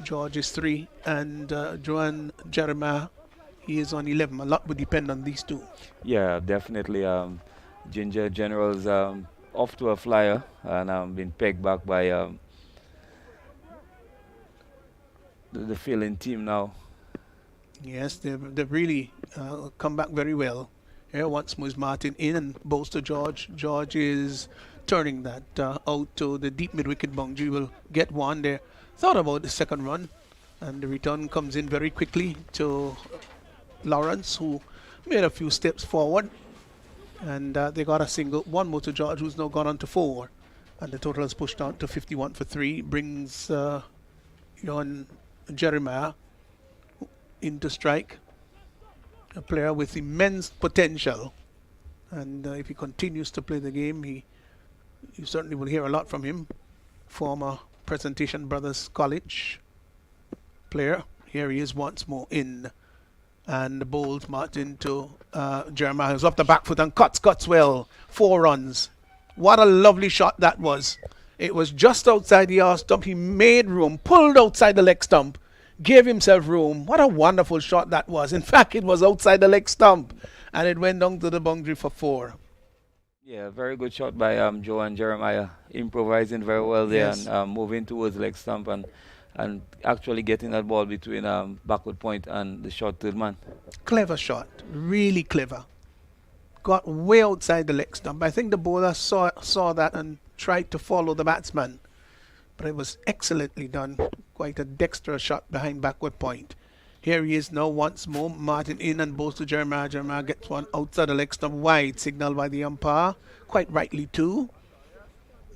George is 3. And Joan Jeremiah, he is on 11. A lot would depend on these two. Yeah, definitely. Ginger Generals off to a flyer and been pegged back by the fielding team now. Yes, they've really come back very well. Here once more is Martin in and bowls to George. George is turning that out to the deep mid-wicket boundary. Will get one there. Thought about the second run. And the return comes in very quickly to Lawrence, who made a few steps forward. And they got a single. One more to George, who's now gone on to 4. And the total is pushed on to 51 for 3. Brings Johan Jeremiah into strike. A player with immense potential, and if he continues to play the game, you certainly will hear a lot from him. Former Presentation Brothers College player. Here he is once more in, and bowls Martin to Jeremiah, who's off the back foot and cuts well. 4 runs. What a lovely shot that was. It was just outside the off stump. He made room, pulled outside the leg stump, gave himself room. What a wonderful shot that was. In fact, it was outside the leg stump and it went down to the boundary for 4. Yeah, very good shot by Joan Jeremiah, improvising very well there. Yes. And moving towards leg stump and actually getting that ball between backward point and the short third man. Clever shot, really clever. Got way outside the leg stump. I think the bowler saw that and tried to follow the batsman, but it was excellently done. Quite a dexterous shot behind backward point. Here he is now once more. Martin in and bowls to Jeremiah. Jeremiah gets one outside the leg stump wide, signaled by the umpire. Quite rightly too.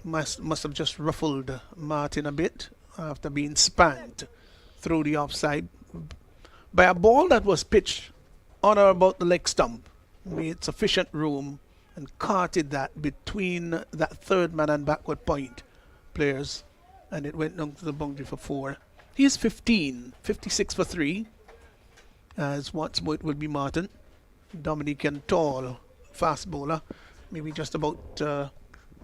Must have just ruffled Martin a bit after being spanked through the offside by a ball that was pitched on or about the leg stump. Made sufficient room and carted that between that third man and backward point players, and it went down to the boundary for 4. He is 15, 56 for 3. As once more it will be Martin. Dominican tall, fast bowler. Maybe just about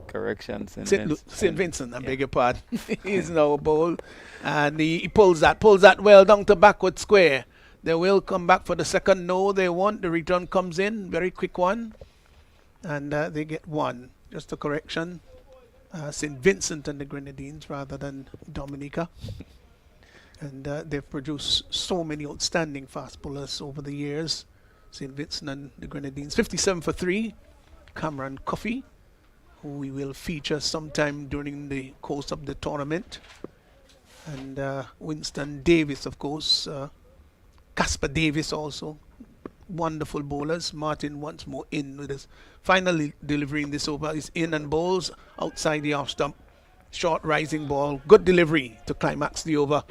Correction, St. St. Vincent, I beg your pardon. He's now bowled. And he pulls that well down to backward square. They will come back for the second. No, they won't. The return comes in. Very quick one. And they get 1. Just a correction. St. Vincent and the Grenadines rather than Dominica. And they've produced so many outstanding fast bowlers over the years. St. Vincent and the Grenadines. 57 for 3. Cameron Coffey, who we will feature sometime during the course of the tournament. And Winston Davis, of course. Casper Davis also. Wonderful bowlers. Martin once more in with his finally delivering this over. He's in and bowls outside the off stump. Short rising ball. Good delivery to climax the over.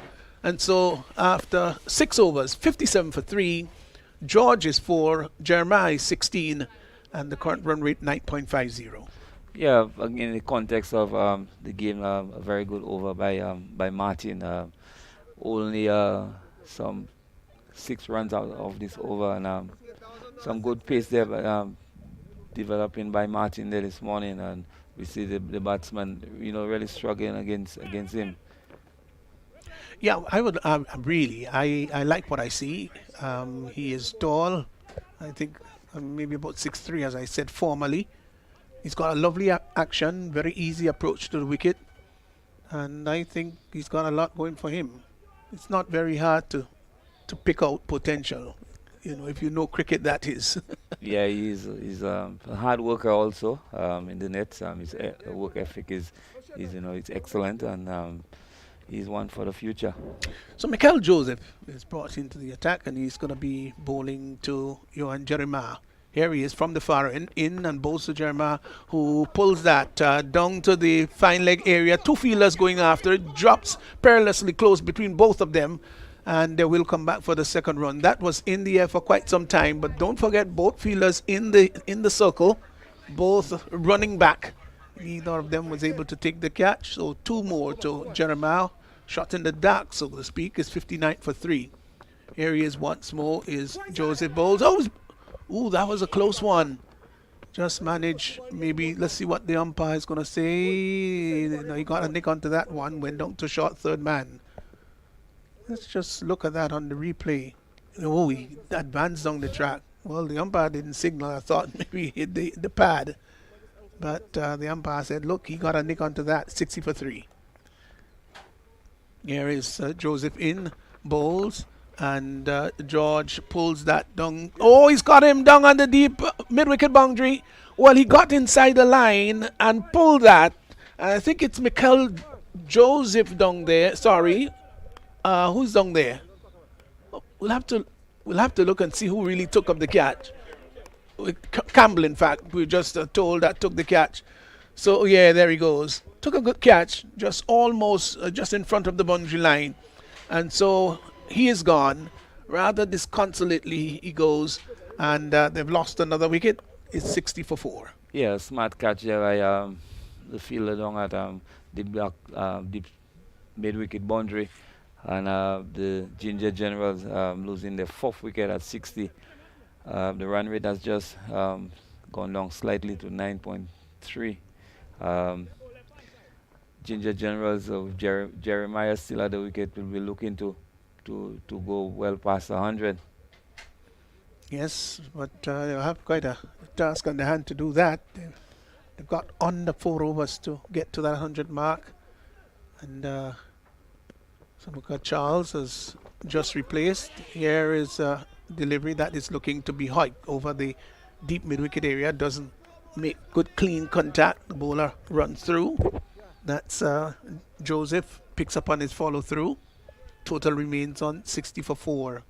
And so after 6 overs, 57 for 3, George is 4, Jeremiah is 16, and the current run rate 9.50. Yeah, again, in the context of the game, a very good over by Martin. Only some 6 runs out of this over, and some good pace there developing by Martin there this morning, and we see the batsman, really struggling against him. Yeah, I would really. I like what I see. He is tall. I think maybe about 6'3", as I said formerly. He's got a lovely action, very easy approach to the wicket, and I think he's got a lot going for him. It's not very hard to pick out potential. If you know cricket, that is. Yeah, he's a hard worker also in the nets. His work ethic is it's excellent, and he's one for the future. So Michael Joseph is brought into the attack, and he's going to be bowling to Johan Jeremiah. Here he is from the far end, in and bowls to Jeremiah, who pulls that down to the fine leg area. 2 fielders going after it, drops perilously close between both of them, and they will come back for the second run. That was in the air for quite some time, but don't forget both fielders in the circle, both running back. Neither of them was able to take the catch, so 2 more to Jeremiah. Shot in the dark, so to speak, is 59 for 3. Here he is once more, is Joseph Bowles. Oh, that was a close one. Just managed, maybe, let's see what the umpire is going to say. No, he got a nick onto that one, went down to short third man. Let's just look at that on the replay. Oh, he advanced down the track. Well, the umpire didn't signal. I thought maybe he hit the pad. But the umpire said, look, he got a nick onto that, 60 for 3. Here is Joseph in, bowls, and George pulls that down. Oh, he's got him down on the deep mid-wicket boundary. Well, he got inside the line and pulled that. I think it's Michael Joseph down there. Sorry. Who's down there? We'll have to look and see who really took up the catch. Campbell, in fact, we just told that took the catch. So yeah, there he goes. Took a good catch, just almost just in front of the boundary line, and so he is gone. Rather disconsolately he goes, and they've lost another wicket. It's 60 for 4. Yeah, smart catch there by the fielder down at the mid-wicket boundary, and the Ginger Generals losing their 4th wicket at 60. The run rate has just gone down slightly to 9.3. Ginger Generals of Jeremiah still at the wicket will be looking to go well past 100. Yes, but they'll have quite a task on their hand to do that. They've got under 4 overs to get to that 100 mark. And Samuka Charles has just replaced. Here is a delivery that is looking to be hiked over the deep mid-wicket area. Doesn't make good clean contact. The bowler runs through. That's Joseph picks up on his follow through. Total remains on 60 for 4.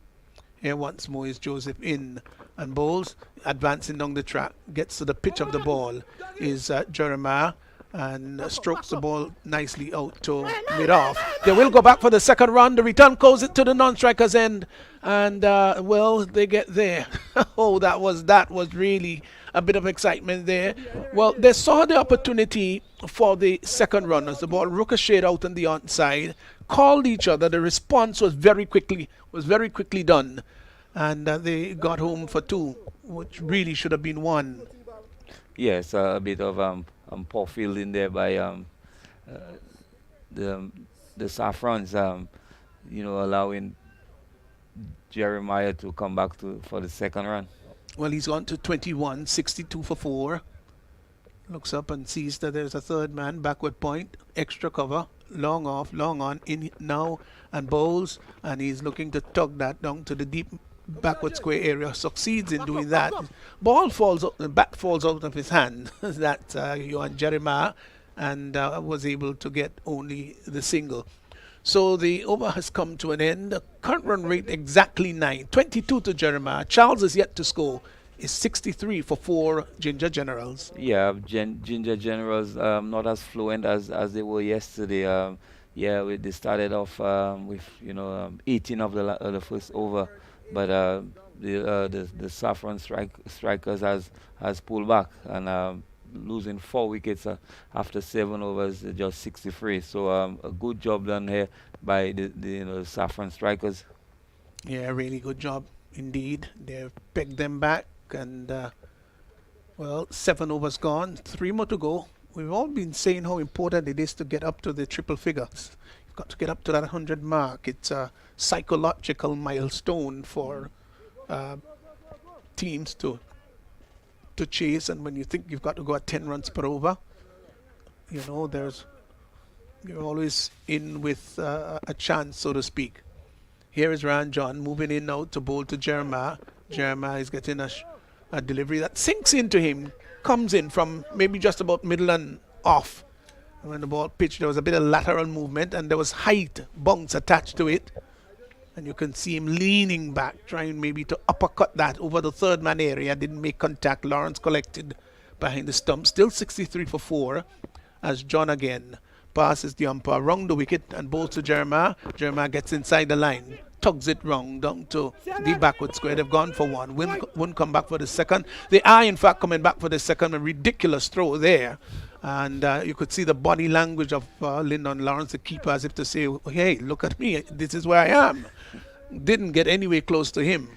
Here once more is Joseph in and bowls, advancing down the track, gets to the pitch of the ball is Jeremiah and strokes the ball nicely out to mid-off. They will go back for the second run. The return goes it to the non-striker's end, and well, they get there. Oh, that was really a bit of excitement there. Well, they saw the opportunity for the second run as the ball ricocheted out on the onside, called each other. The response was very quickly done, and they got home for 2, which really should have been 1. Yes, a bit of poor fielding there by the Saffrons, allowing Jeremiah to come back for the second run. Well, he's gone to 21, 62 for 4. Looks up and sees that there's a third man, backward point, extra cover, long off, long on, in now, and bowls, and he's looking to tug that down to the deep backward square area. Succeeds in doing that. Ball falls out, the bat falls out of his hand. That Johan Jeremiah, and was able to get only the single. So the over has come to an end. The current run rate exactly 9. 22 to Jeremiah. Charles is yet to score. Is 63 for 4 Ginger Generals. Yeah, Ginger Generals not as fluent as they were yesterday. They started off with 18 of the first over, but the Saffron strikers has pulled back and losing 4 wickets after 7 overs, just 63. So a good job done here by the Saffron strikers. Yeah, really good job indeed. They've pegged them back, and 7 overs gone, 3 more to go. We've all been saying how important it is to get up to the triple figures. You've got to get up to that 100 mark. It's a psychological milestone for teams to chase, and when you think you've got to go at 10 runs per over, you're always in with a chance, so to speak. Here is Ryan John moving in now to bowl to Jeremiah. Jeremiah is getting a delivery that sinks into him, comes in from maybe just about middle and off. And when the ball pitched, there was a bit of lateral movement, and there was height bounce attached to it. And you can see him leaning back, trying maybe to uppercut that over the third man area. Didn't make contact. Lawrence collected behind the stump. Still 63 for 4 as John again passes the umpire round the wicket and bowls to Jeremiah. Jeremiah gets inside the line, tugs it round down to the backward square. They've gone for 1. Wouldn't come back for the second. They are in fact coming back for the second. A ridiculous throw there. And you could see the body language of Lyndon Lawrence, the keeper, as if to say, hey, look at me, this is where I am. Didn't get anywhere close to him.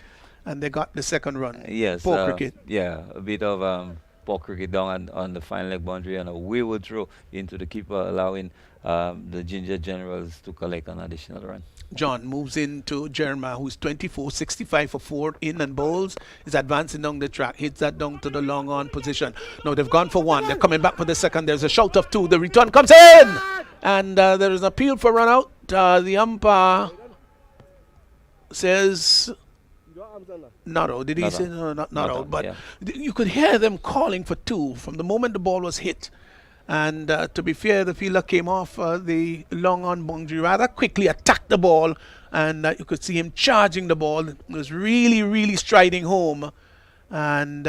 And they got the second run. Yes. Poor cricket. Yeah, a bit of poor cricket down on the final leg boundary, and a wayward throw into the keeper, allowing the Ginger Generals to collect an additional run. John moves into Jeremiah, who's 24, 65 for 4, in and bowls, is advancing down the track, hits that down to the long on position. No, they've gone for 1. They're coming back for the second. There's a shout of 2. The return comes in! And there is an appeal for run out. The umpire says not out. Did he say no, not out? But yeah. You could hear them calling for 2 from the moment the ball was hit. And to be fair, the fielder came off the long on boundary rather quickly, attacked the ball, and you could see him charging the ball. It was really, really striding home. And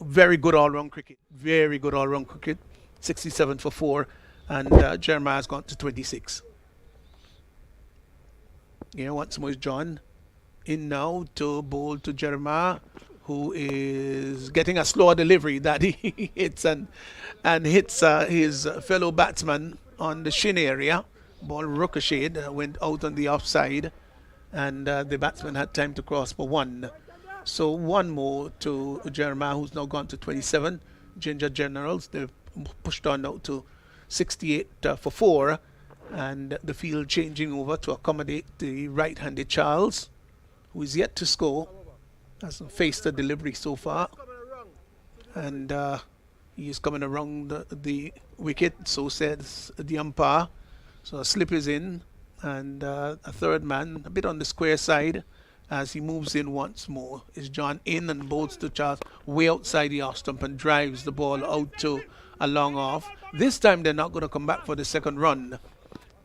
very good all-round cricket. Very good all-round cricket. 67 for 4. And Jeremiah's gone to 26. Once more is John in now to bowl to Jeremiah, who is getting a slower delivery that he hits and hits his fellow batsman on the shin area. Ball ricocheted, went out on the offside, and the batsman had time to cross for 1. So 1 more to Jeremiah, who's now gone to 27. Ginger Generals, they've pushed on now to 68 for 4, and the field changing over to accommodate the right-handed Charles, who is yet to score. Hasn't faced a delivery so far, and he is coming around the wicket, so says the umpire. So a slip is in, and a third man a bit on the square side as he moves in once more. Is John in and bowls to Charles way outside the off stump and drives the ball out to a long off. This time they're not going to come back for the second run.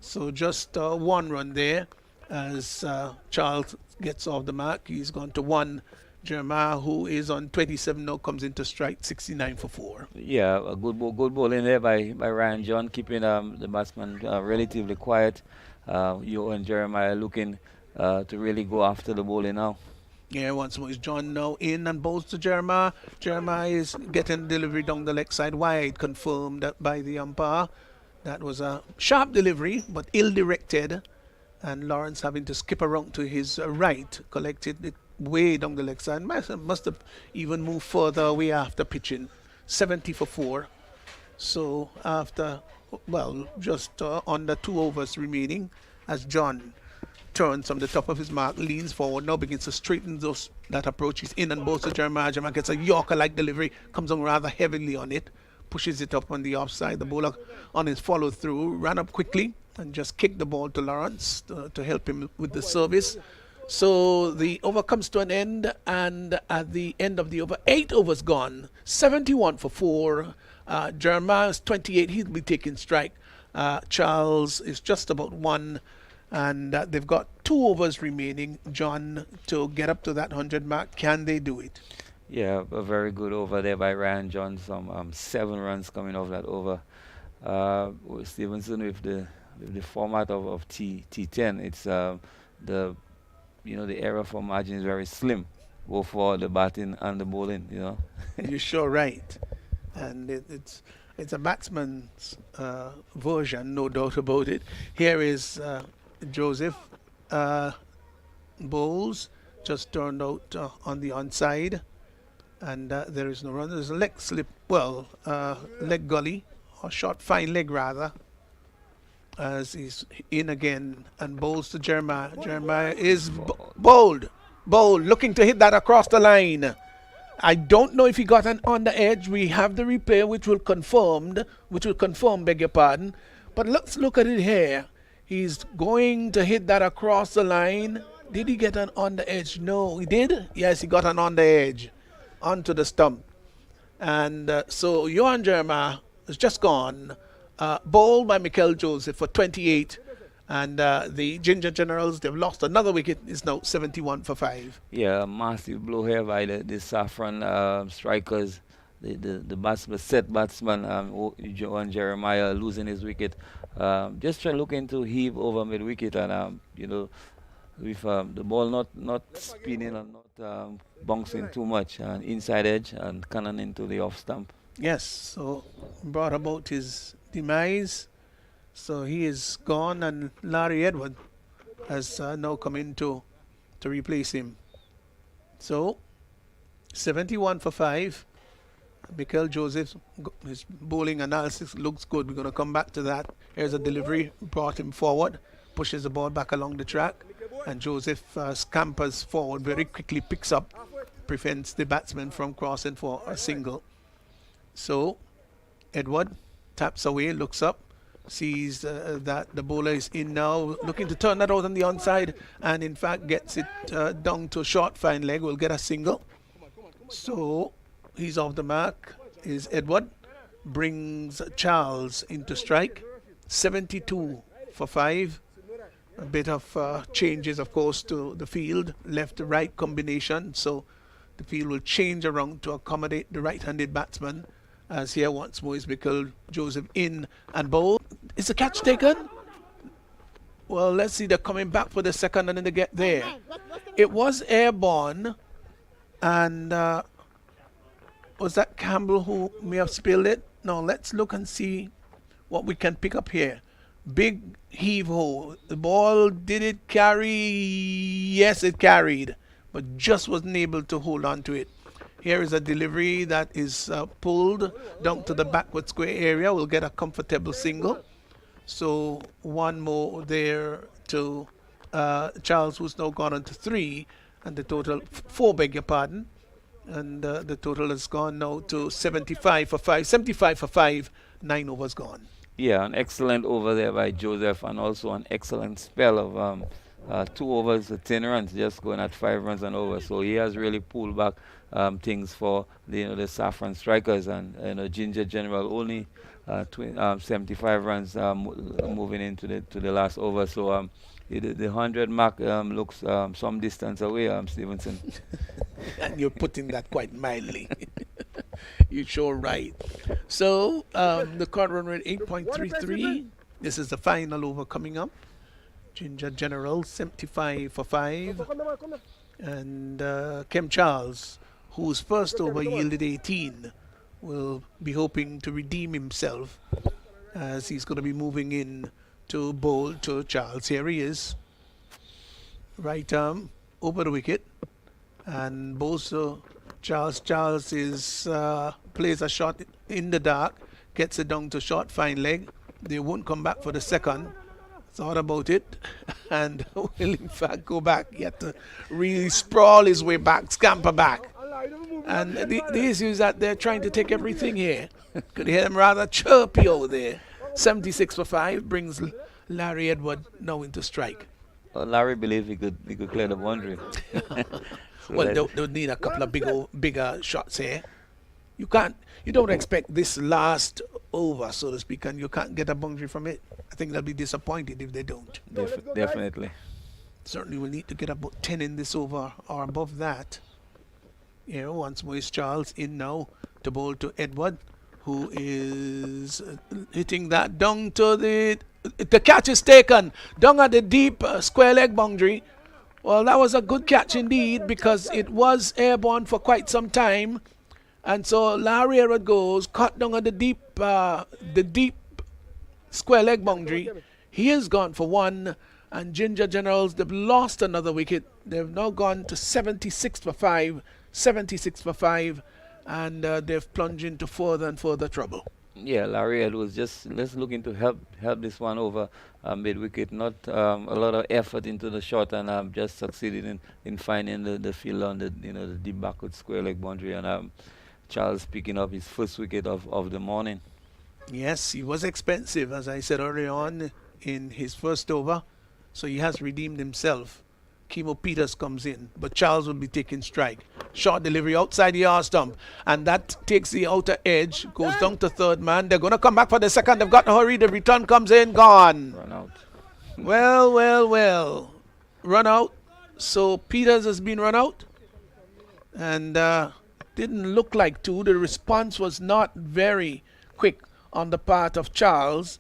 So just one run there as Charles gets off the mark. He's gone to one. Jeremiah, who is on 27 now, comes into strike 69 for 4. Yeah, a good ball in there by Ryan John, keeping the batsman relatively quiet. You and Jeremiah looking to really go after the bowling now. Yeah, once more is John now in and bowls to Jeremiah. Jeremiah is getting delivery down the leg side wide, confirmed by the umpire. That was a sharp delivery, but ill-directed. And Lawrence having to skip around to his right, collected it way down the leg side. Must have even moved further away after pitching. 70 for 4. So after, well, just under 2 overs remaining, as John turns from the top of his mark, leans forward, now begins to straighten that approach. He's in and bowls to Jeremiah. Jeremiah gets a Yorker-like delivery, comes on rather heavily on it, pushes it up on the offside. The bowler on his follow-through ran up quickly and just kicked the ball to Lawrence to help him with the service. So the over comes to an end, and at the end of the over, 8 overs gone, 71 for 4. Jeremiah's 28, he'll be taking strike. Charles is just about 1, and they've got 2 overs remaining, John, to get up to that 100 mark. Can they do it? Yeah, a very good over there by Ryan John. Some 7 runs coming off that over. Stevenson with the format of T10, it's the error for margin is very slim, both for the batting and the bowling. You're sure right, and it's a batsman's version, no doubt about it. Here is Joseph bowls, just turned out on the onside, and there is no run. There's a leg slip, leg gully, or short fine leg rather, as he's in again and bowls to Jeremiah. Jeremiah is bowled, looking to hit that across the line. I don't know if he got on the edge. We have the replay which will confirm, beg your pardon. But let's look at it here. He's going to hit that across the line. Did he get on the edge? No, he did. Yes, he got on the edge, onto the stump. And so Johan Jeremiah is just gone. Bowled by Mikel Joseph for 28, and the Ginger Generals, they've lost another wicket. It's now 71 for 5. Yeah, a massive blow here by the Saffron strikers. The set batsman, Johan Jeremiah, losing his wicket. Just looking to heave over mid-wicket, and with the ball not spinning and not bouncing too much, and inside edge and cannon into the off stump. Yes, so brought about his demise. So he is gone, and Larry Edward has now come in to replace him. So 71 for 5. Mikel Joseph, his bowling analysis looks good. We're going to come back to that. Here's a delivery, brought him forward, pushes the ball back along the track, and Joseph scampers forward very quickly, picks up, prevents the batsman from crossing for a single. So Edward taps away, looks up, sees that the bowler is in now, looking to turn that out on the onside, and in fact gets it down to a short fine leg, will get a single. So he's off the mark, is Edward. Brings Charles into strike, 72 for 5. A bit of changes, of course, to the field, left to right combination, so the field will change around to accommodate the right-handed batsman. As here once more is Mikel Joseph in and bowl. Is the catch taken? Well, let's see. They're coming back for the second, and then they get there. It was airborne, and was that Campbell who may have spilled it? Now let's look and see what we can pick up here. Big heave-ho. The ball, did it carry? Yes, it carried, but just wasn't able to hold on to it. Here is a delivery that is pulled down to the backward square area. We'll get a comfortable single. So one more there to Charles, who's now gone on to 3, and the total 4, beg your pardon. And the total has gone now to 75 for 5. 75 for 5, 9 overs gone. Yeah, an excellent over there by Joseph, and also an excellent spell of 2 overs, 10 runs, just going at 5 runs and over. So he has really pulled back things for the Saffron strikers, and Ginger General only 75 runs moving into the last over. So the 100 mark looks some distance away, Stevenson. And you're putting that quite mildly. You're sure right. So the current run rate 8.33. This is the final over coming up. Ginger General 75 for 5. And Kem Charles, whose first over yielded 18, will be hoping to redeem himself as he's going to be moving in to bowl to Charles. Here he is. Right arm over the wicket. And both Charles is plays a shot in the dark, gets it down to short fine leg. They won't come back for the second. Thought about it, and will in fact go back. He had to really sprawl his way back, scamper back. And the issue is that they're trying to take everything here. Could hear them rather chirpy over there. 76 for 5 brings Larry Edward now into strike. Larry believed he could clear the boundary. So Well, they would need a couple of bigger shots here. You don't expect this last over, so to speak, and you can't get a boundary from it. I think they'll be disappointed if they don't. Definitely. Certainly will need to get about 10 in this over or above that. Once more is Charles in now to bowl to Edward, who is hitting that down to the catch is taken down at the deep square leg boundary. Well, that was a good catch indeed, because it was airborne for quite some time. And so Larry Edward goes, cut down at the deep square leg boundary. He is gone for 1, and Ginger Generals, they've lost another wicket. They've now gone to 76 for 5, and they've plunged into further and further trouble. Yeah, Larry Ed was just looking to help this one over mid-wicket. Not a lot of effort into the shot, and just succeeded in finding the field on the deep backward square leg boundary, and Charles picking up his first wicket of the morning. Yes, he was expensive, as I said earlier on in his first over, so he has redeemed himself. Kimo Peters comes in, but Charles will be taking strike. Short delivery outside the R stump, and that takes the outer edge, goes down to third man. They're going to come back for the second. They've got to hurry. The return comes in, gone. Run out. Well. Run out. So Peters has been run out, and didn't look like to. The response was not very quick on the part of Charles,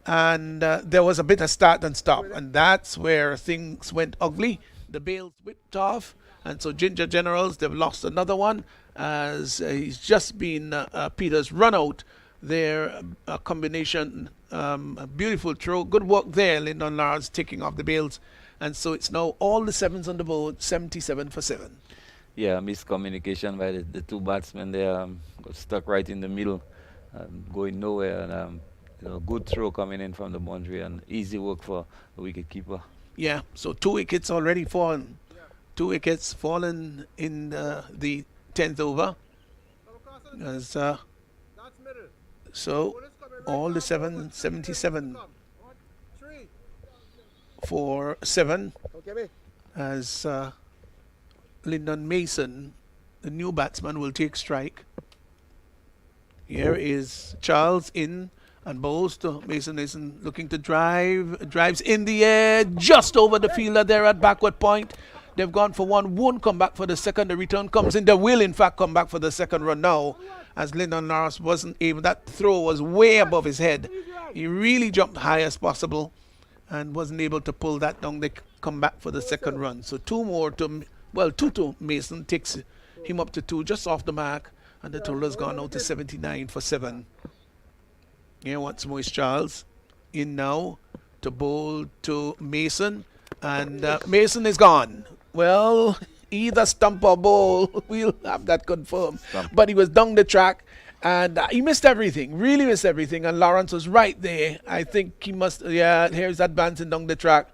and there was a bit of start and stop, and that's where things went ugly. The bails whipped off, and so Ginger Generals, they've lost another one, as he's just been Peters run out. Their combination, a beautiful throw, good work there. Lyndon Lars taking off the bails, and so it's now all the sevens on the board, 77 for 7. Yeah, miscommunication by the two batsmen. They got stuck right in the middle, going nowhere, and good throw coming in from the boundary, and easy work for the wicket keeper. Yeah, so 2 wickets already fallen. 2 wickets fallen in the 10th over. As, so all the 77 for 7 as Lyndon Mason, the new batsman, will take strike. Here is Charles in and bowls to Mason looking to drives in the air just over the fielder there at backward point. They've gone for 1, won't come back for the second. The return comes in. They will in fact come back for the second run now, as Lyndon Lars wasn't able. That throw was way above his head. He really jumped high as possible and wasn't able to pull that down. They come back for the second run. So 2 to Mason, takes him up to 2, just off the mark, and the total has gone out to 79 for 7. Here once more is Charles in now to bowl to Mason, and Mason is gone. Well, either stump or bowl, we'll have that confirmed. But he was down the track, and he missed everything, really missed everything, and Lawrence was right there. I think he must, here's advancing down the track,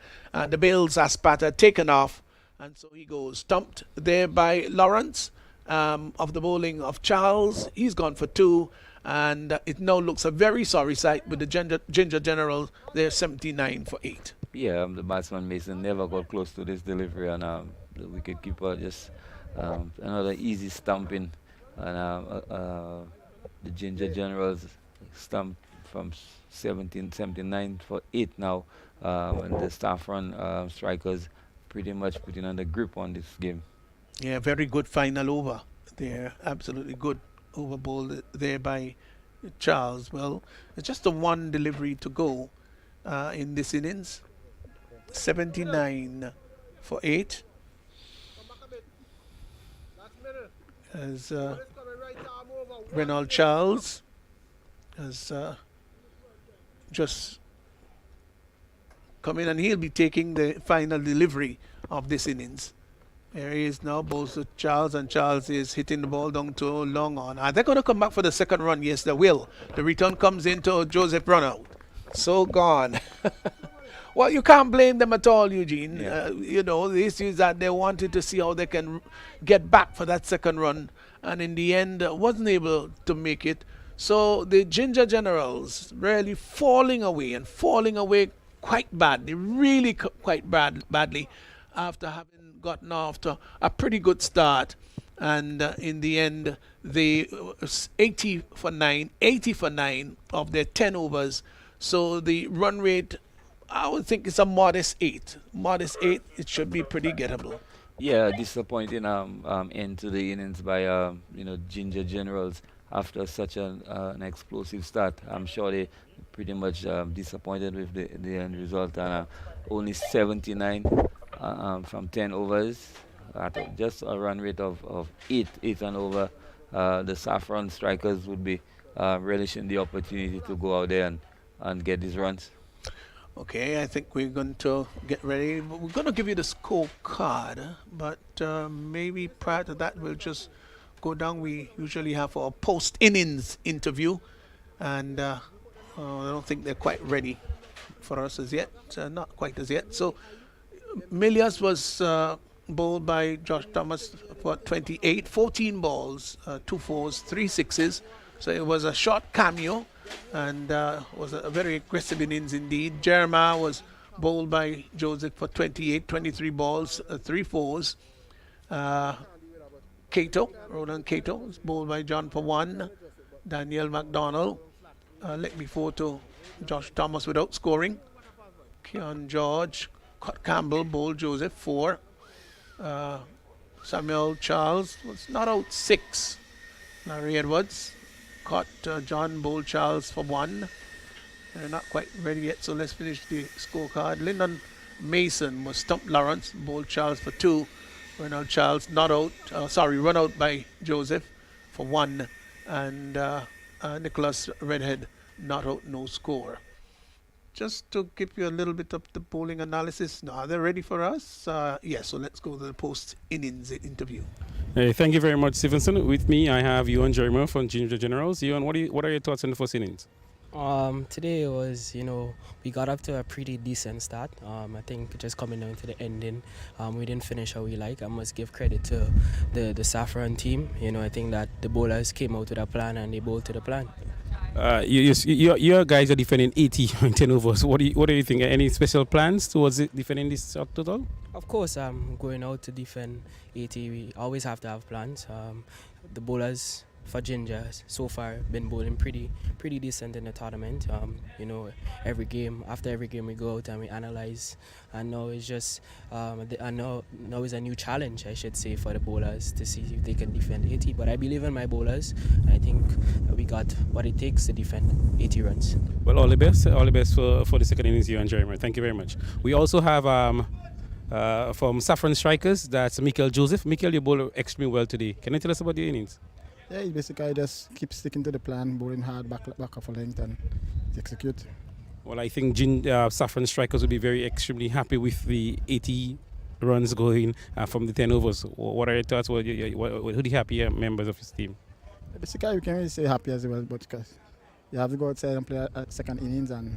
the bails are spattered, taken off, and so he goes stumped there by Lawrence of the bowling of Charles. He's gone for 2. And it now looks a very sorry sight with the Ginger General. They're 79 for 8. Yeah, the batsman Mason never got close to this delivery, and the wicketkeeper just another easy stumping, and the Ginger Generals stump from 1779 for 8 now, and the Saffron strikers pretty much putting on the grip on this game. Yeah, very good final over there. Absolutely good over ball there by Charles. Well, it's just the one delivery to go in this innings. 79 for 8. As Renald Charles has just come in, and he'll be taking the final delivery of this innings. There he is now, bowls to Charles, and Charles is hitting the ball down to long on. Are they going to come back for the second run? Yes, they will. The return comes into Joseph run out. So gone. Well, you can't blame them at all, Eugene. Yeah. The issue is that they wanted to see how they can get back for that second run, and in the end, wasn't able to make it. So the Ginger Generals really falling away quite badly, really quite badly, after having gotten off to a pretty good start. And in the end, they 80 for 9 of their 10 overs. So the run rate, I would think it's a modest 8. Modest 8, it should be pretty gettable. Yeah, disappointing end to the innings by Ginger Generals after such an explosive start. I'm sure they pretty much disappointed with the end result, and only 79 from 10 overs at just a run rate of 8 and over. The Saffron strikers would be relishing the opportunity to go out there and get these runs. Okay, I think we're going to get ready. We're going to give you the scorecard, but maybe prior to that, we'll just go down. We usually have our post-innings interview, and I don't think they're quite ready for us as yet. Not quite as yet. So, Milias was bowled by Josh Thomas for 28, 14 balls, 2 fours, 3 sixes. So it was a short cameo, and was a very aggressive innings indeed. Jeremiah was bowled by Joseph for 28, 23 balls, 3 fours. Roland Cato was bowled by John for 1. Daniel McDonald let me forward to Josh Thomas without scoring. Keon George, Scott Campbell bowled Joseph 4. Samuel Charles was not out 6. Larry Edwards caught John bowled Charles for 1. They're not quite ready yet, so let's finish the scorecard. Lyndon Mason was stumped Lawrence, bowled Charles for 2. Renald Charles not out, run out by Joseph for 1. And Nicholas Redhead not out, no score. Just to give you a little bit of the bowling analysis. Now, are they ready for us? Yes, so let's go to the post-innings interview. Hey, thank you very much, Stevenson. With me, I have Ewan Jeremiah from Ginger Generals. Ewan, what are your thoughts on the first innings? Today was, we got up to a pretty decent start. I think just coming down to the ending, we didn't finish how we like. I must give credit to the Saffron team. I think that the bowlers came out with a plan and they bowled to the plan. Your guys are defending 80 on 10 overs. What do you think? Any special plans towards defending this total? Of course, going out to defend 80, we always have to have plans. The bowlers for Ginger so far been bowling pretty decent in the tournament. Every game we go out and we analyze, and now it's just now is a new challenge, I should say, for the bowlers to see if they can defend 80. But I believe in my bowlers. I think we got what it takes to defend 80 runs. Well, all the best for the second innings, Ewan Jeremiah. Thank you very much. We also have from Saffron Strikers, that's Michael Joseph. Michael, you bowled extremely well today. Can you tell us about your innings? Yeah, basically just keep sticking to the plan, bowling hard, back off a length, and execute. Well, I think Saffron Strikers will be extremely happy with the 80 runs going from the 10 overs. What are your thoughts? Who are the happier members of his team? Basically, we can really say happy as well, but because you have to go outside and play a second innings, and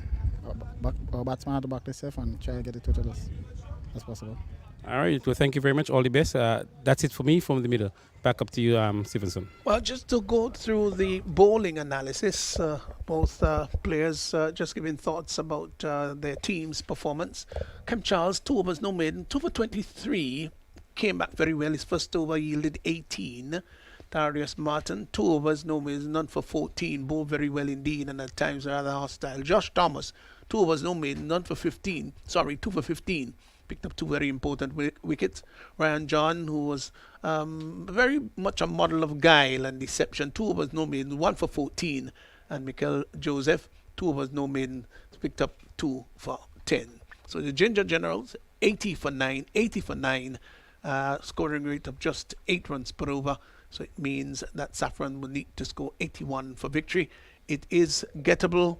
our batsman have to back themselves and try to get the total as possible. All right. Well, thank you very much. All the best. That's it for me from the middle. Back up to you, Stevenson. Well, just to go through the bowling analysis, both players just giving thoughts about their team's performance. Kem Charles, 2 overs, no maiden, 2 for 23, came back very well. His first over yielded 18. Darius Martin, 2 overs, no maiden, none for 14, bowled very well indeed and at times rather hostile. Josh Thomas, 2 overs, no maiden, none for 15. Sorry, 2 for 15. Picked up 2 very important wickets. Ryan John, who was very much a model of guile and deception, 2 overs, no maiden, 1 for 14. And Mikel Joseph, 2 overs, no maiden, picked up 2 for 10. So the Ginger Generals, 80 for 9, scoring rate of just 8 runs per over. So it means that Saffron will need to score 81 for victory. It is gettable.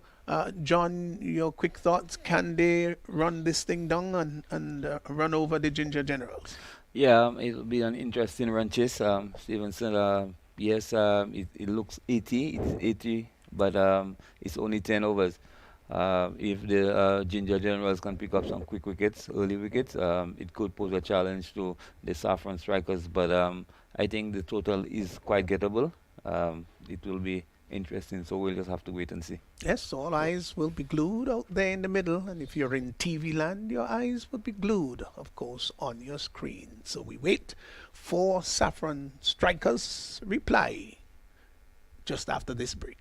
John, your quick thoughts. Can they run this thing down and run over the Ginger Generals? Yeah, it'll be an interesting run chase. Stevenson, yes, it looks 80. It's 80, but it's only 10 overs. If the Ginger Generals can pick up some quick wickets, early wickets, it could pose a challenge to the Saffron Strikers. But I think the total is quite gettable. It will be interesting, so we'll just have to wait and see. Yes, all eyes will be glued out there in the middle, and if you're in TV land, your eyes will be glued, of course, on your screen. So we wait for Saffron Strikers' reply just after this break.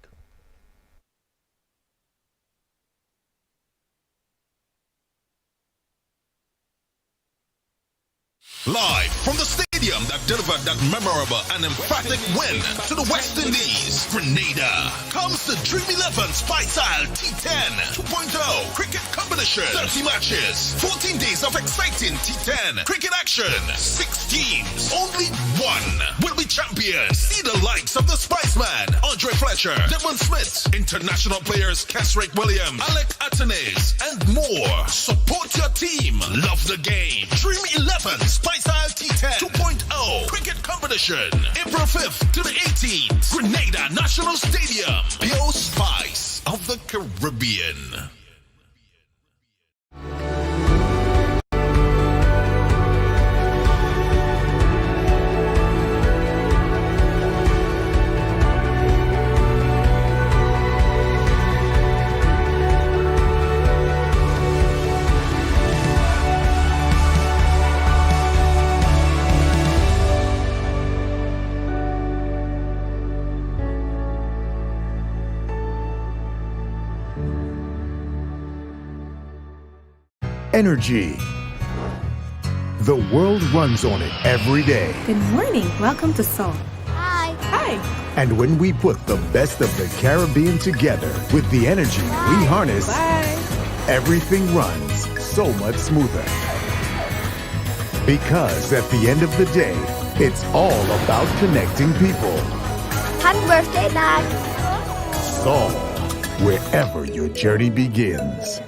Live from the stadium that delivered that memorable and emphatic win to the West Indies, Grenada, comes the Dream 11 Spice Isle T10 2.0 cricket competition. 30 matches, 14 days of exciting T10 cricket action. 6 teams, only one will be champions. See the likes of the Spiceman, Andre Fletcher, Devon Smith, international players Kesrick Williams, Alec Atenes, and more. Support your team, love the game. Dream 11 Spice Isle T10 2.0 cricket competition, April 5th to the 18th, Grenada National Stadium. Pure Spice of the Caribbean. Energy. The world runs on it every day. Good morning. Welcome to Seoul. Hi. Hi. And when we put the best of the Caribbean together with the energy we harness, everything runs so much smoother. Because at the end of the day, it's all about connecting people. Happy birthday, Dad. So, wherever your journey begins.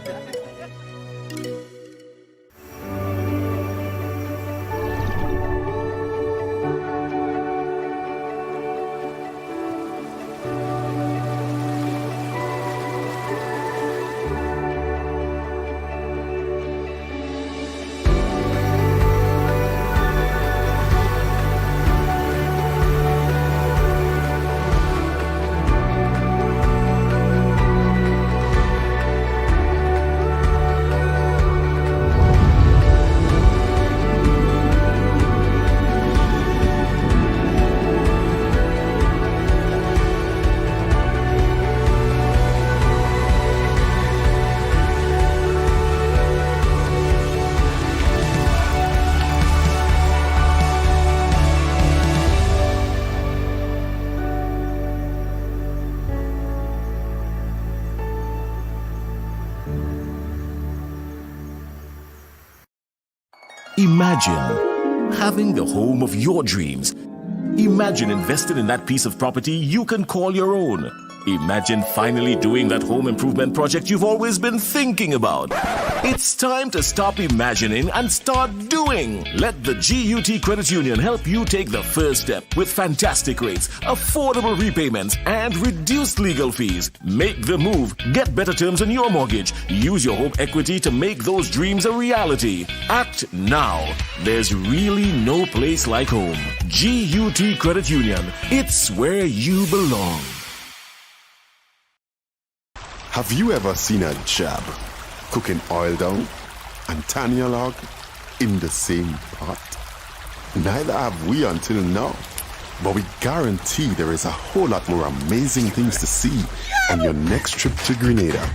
Imagine having the home of your dreams. Imagine investing in that piece of property you can call your own. Imagine finally doing that home improvement project you've always been thinking about. It's time to stop imagining and start doing. Let the GUT Credit Union help you take the first step with fantastic rates, affordable repayments, and reduced legal fees. Make the move. Get better terms on your mortgage. Use your home equity to make those dreams a reality. Act now. There's really no place like home. GUT Credit Union. It's where you belong. Have you ever seen a jab cooking oil down and Tanya log in the same pot? Neither have we until now. But we guarantee there is a whole lot more amazing things to see on your next trip to Grenada.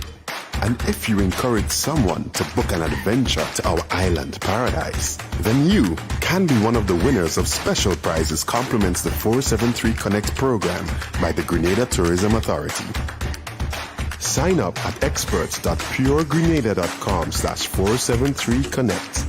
And if you encourage someone to book an adventure to our island paradise, then you can be one of the winners of special prizes compliments the 473 Connect program by the Grenada Tourism Authority. Sign up at experts.puregrenada.com/473connect.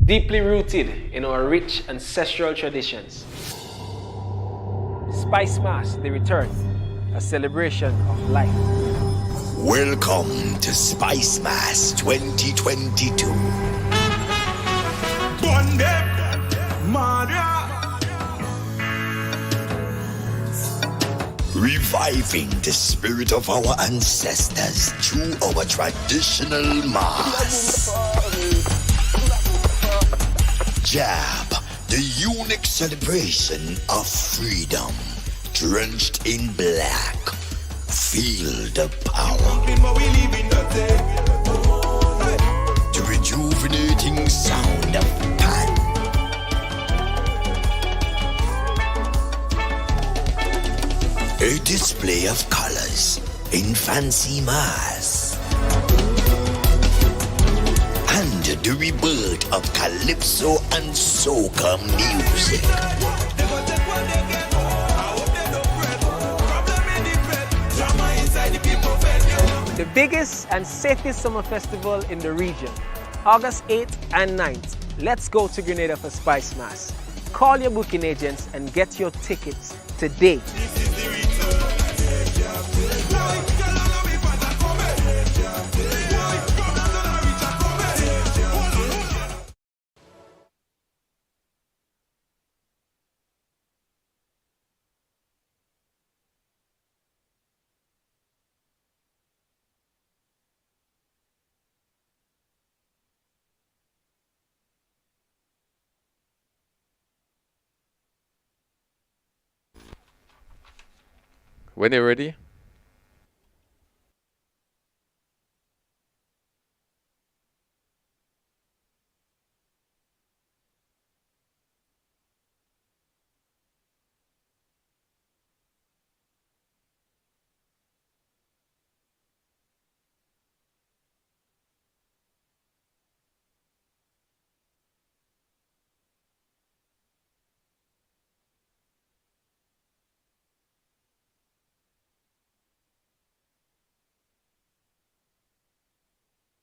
Deeply rooted in our rich ancestral traditions. Spice Mass, the return, a celebration of life. Welcome to Spice Mass 2022. Reviving the spirit of our ancestors through our traditional mass. Jab, the unique celebration of freedom, drenched in black. Feel the power. The rejuvenating sound of pan. A display of colors in fancy mass. And the rebirth of calypso and soca music. The biggest and safest summer festival in the region, August 8th and 9th. Let's go to Grenada for Spice Mass. Call your booking agents and get your tickets today. When you're ready.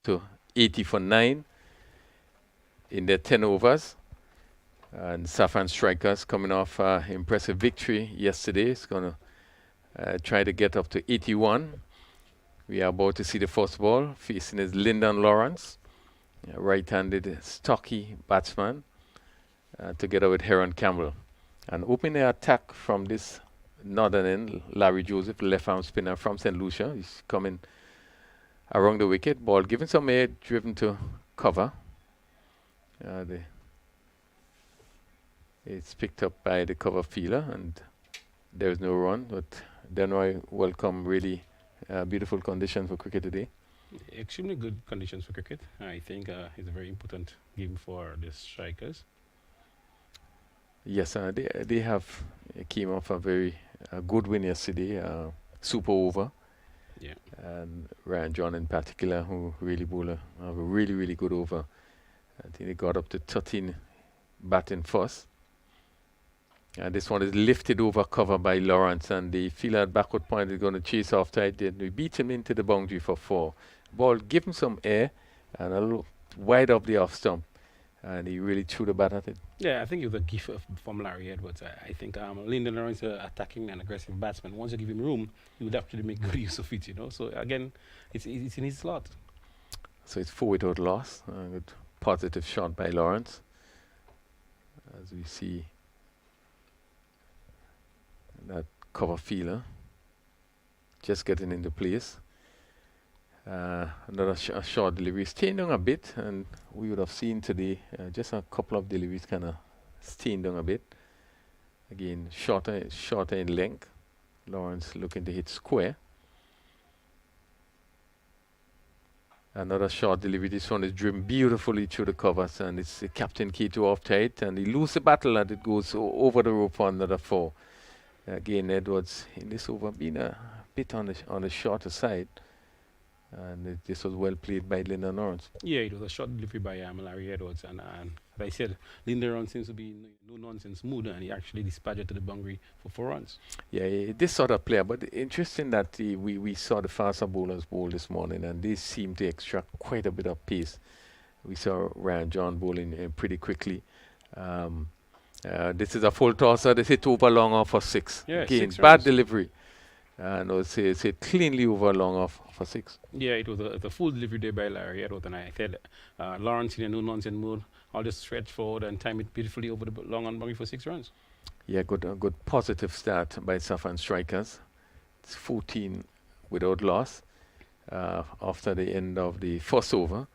To 80 for 9 in their 10 overs. And Saffron Strikers coming off impressive victory yesterday. It's going to try to get up to 81. We are about to see the first ball. Facing is Lyndon Lawrence, a right-handed stocky batsman, together with Heron Campbell. And opening the attack from this northern end, Larry Joseph, left-arm spinner from St. Lucia. He's coming around the wicket. Ball given some air, driven to cover. The It's picked up by the cover fielder, and there's no run. But Denroy welcome really beautiful conditions for cricket today. Extremely good conditions for cricket. I think it's a very important game for the strikers. Yes, they have came off a very good win yesterday, super over. Yeah. And Ryan John in particular, who really bowled a really good over. I think they got up to 13 batting first. And this one is lifted over cover by Lawrence, and the fielder at backward point is going to chase off tight. Then we beat him into the boundary for 4. Ball give him some air and a little wide up the off stump, and he really threw the bat at it. Yeah, I think it was a gift from Larry Edwards. I think Lyndon Lawrence is an attacking and aggressive batsman. Once you give him room, he would actually make good use of it, you know. So again, it's in his slot. So it's 4 without loss. Good positive shot by Lawrence. As we see that cover fielder just getting into place. Another short delivery, staying down a bit, and we would have seen today just a couple of deliveries kind of staying down a bit. Again, shorter in length. Lawrence looking to hit square. Another short delivery. This one is driven beautifully through the covers, and it's Captain K2 off tight, and he loses the battle, and it goes over the rope for another 4. Again, Edwards in this over being a bit on the shorter side, and this was well played by Lyndon Lawrence. Yeah, it was a short delivery by Larry Edwards, and as I said, Lyndon Lawrence seems to be no nonsense mood, and he actually dispatched it to the boundary for 4 runs. Yeah, this sort of player, but interesting that we saw the faster bowlers bowl this morning, and they seem to extract quite a bit of pace. We saw Ryan John bowling pretty quickly. This is a full tosser. This hit over long off for 6. Yeah, again, 6 bad runs. delivery. No, it's hit cleanly over long off for 6. Yeah, it was a full delivery there by Larry Edwards, and I said Lawrence in a no-nonsense mode. I'll just stretch forward and time it beautifully over the long on boundary for 6 runs. Yeah, good positive start by Saffron strikers. It's 14 without loss after the end of the first over.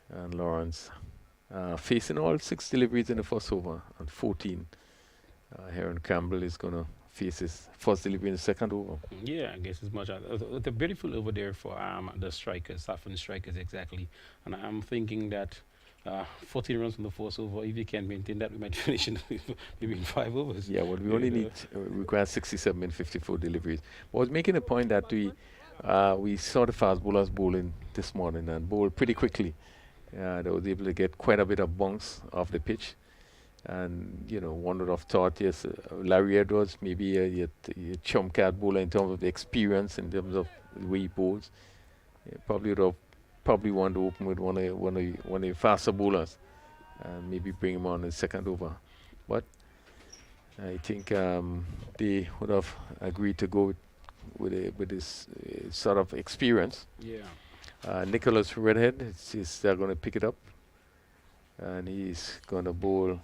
And Lawrence facing all 6 deliveries in the first over and 14. Heron Campbell is going to face his first delivery in the second over. Yeah, I guess as much as it's a beautiful over there for the strikers, Saffron strikers exactly. And I'm thinking that 14 runs from the first over, if you can maintain that, we might finish in maybe in 5 overs. Yeah, well, we only require 67 in 54 deliveries. But I was making a point that we saw the fast bowlers bowling this morning and bowled pretty quickly. They was able to get quite a bit of bounce off the pitch. And, one would have thought, yes, Larry Edwards, maybe a chum cat bowler in terms of the experience, in terms of the way he bowls. Probably would have want to open with one of the faster bowlers and maybe bring him on in the second over. But I think they would have agreed to go with this sort of experience. Yeah. Nicholas Redhead, they're going to pick it up, and he's going to bowl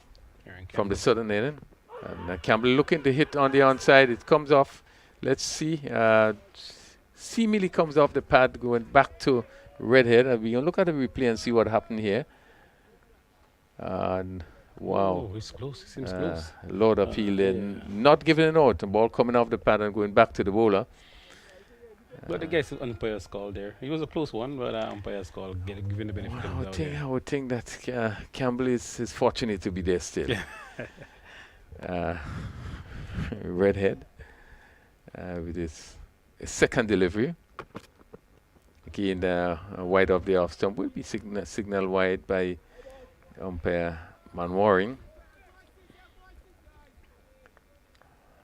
from the southern end. And Campbell looking to hit on the onside. It comes off. Let's see. Seemingly comes off the pad, going back to Redhead. And we're going to look at the replay and see what happened here. And wow. Oh, it's close. It seems close. Load of fielding, not giving it out. The ball coming off the pad and going back to the bowler. But I guess umpire's call there. It was a close one, but umpire's call giving the benefit of the doubt. I would think that Campbell is fortunate to be there still. Redhead with his second delivery. Again, wide of the off stump will be signal wide by umpire Manwaring.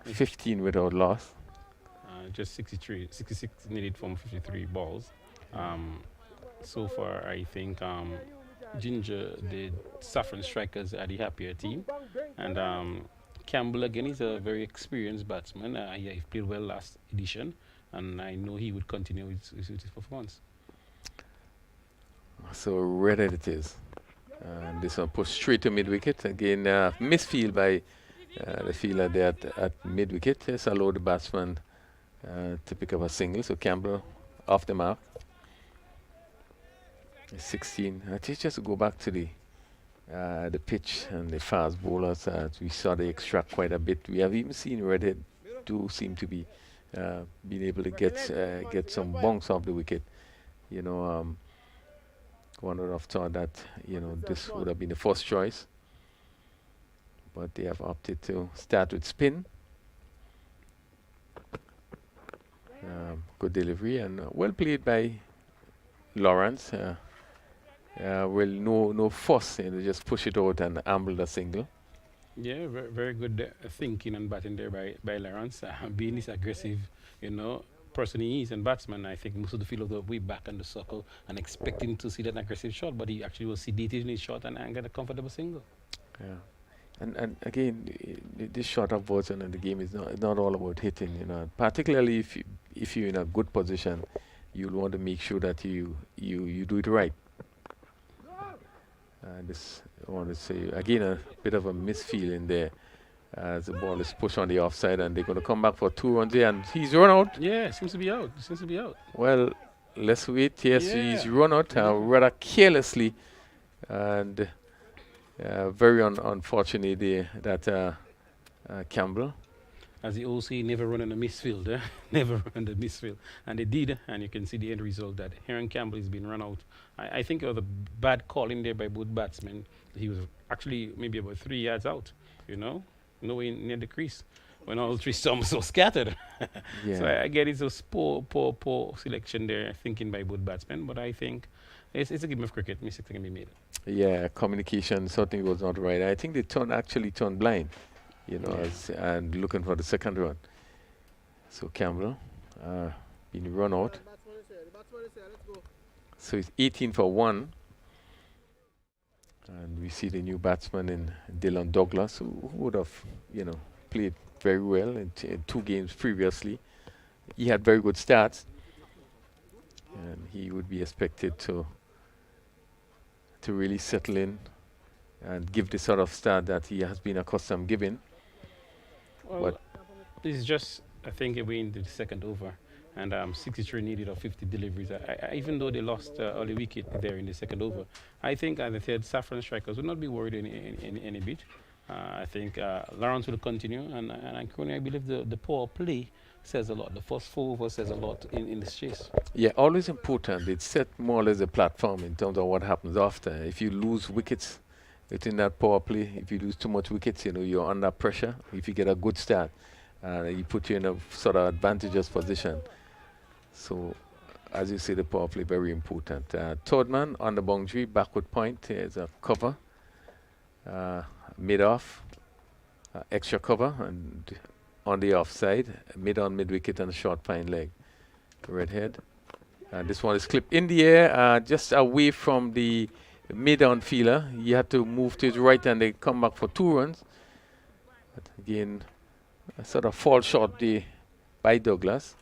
15 without loss. Just 66 needed from 53 balls. So far, I think Ginger, the Saffron strikers, are the happier team. And Campbell, again, is a very experienced batsman. He played well last edition, and I know he would continue with his performance. So Redhead it is. And this one pushed straight to mid-wicket. Again, misfield by the fielder there at mid-wicket. This allowed the batsman to pick up a single. So Campbell off the mark. 16. I think just to go back to the the pitch and the fast bowlers. We saw they extract quite a bit. We have even seen Redhead do seem to be being able to get some bunks off the wicket. One would have thought that this would have been the first choice, but they have opted to start with spin. Good delivery and well played by Lawrence. No fuss, just push it out and amble the single. Yeah, very, very good thinking and batting there by Lawrence. Being this aggressive, person he is and batsman, I think most of the field of the way back on the circle and expecting to see that aggressive shot, but he actually was sedated in his shot and get a comfortable single. Yeah, and again, this shorter version of the game is not all about hitting. Particularly if you're in a good position, you'll want to make sure that you do it right. This I want to say again a bit of a misfeeling there. As the ball is pushed on the offside and they're going to come back for 2 runs there and he's run out. Yeah, seems to be out. Well, let's wait. Yes, he's run out rather carelessly and very unfortunate there that Campbell. As the old say, never run in the misfield. Never run in the misfield. And they did, and you can see the end result that Aaron Campbell is being run out. I think it was a bad call in there by both batsmen. He was actually maybe about 3 yards out, nowhere near the crease when all three stumps were scattered. Yeah. So I get it's a poor selection there, thinking by both batsmen. But I think it's a game of cricket. Mistakes can be made. Yeah, communication certainly was not right. I think they actually turned blind, and looking for the second run. So Campbell being run out. So it's 18 for 1. And we see the new batsman in Dylan Douglas, who would have, played very well in 2 games previously. He had very good stats, and he would be expected to really settle in and give the sort of start that he has been accustomed giving. Well, but this is just, I think, away into the second over. And 63 needed of 50 deliveries. Even though they lost early wicket there in the second over, I think, as I said, Saffron strikers would not be worried in any bit. I think Lawrence will continue, and I believe the power play says a lot. The first 4 overs says a lot in this chase. Yeah, always important. It set more or less a platform in terms of what happens after. If you lose wickets within that power play, if you lose too much wickets, you're under pressure. If you get a good start, you put you in a sort of advantageous position. So, as you say, the power play very important. Third man on the boundary, backward point. There's a cover, mid-off, extra cover, and on the offside, mid-on, mid-wicket, and a short fine leg. Redhead. This one is clipped in the air, just away from the mid-on fielder. He had to move to his right, and they come back for 2 runs. But again, a sort of fall short there by Douglas.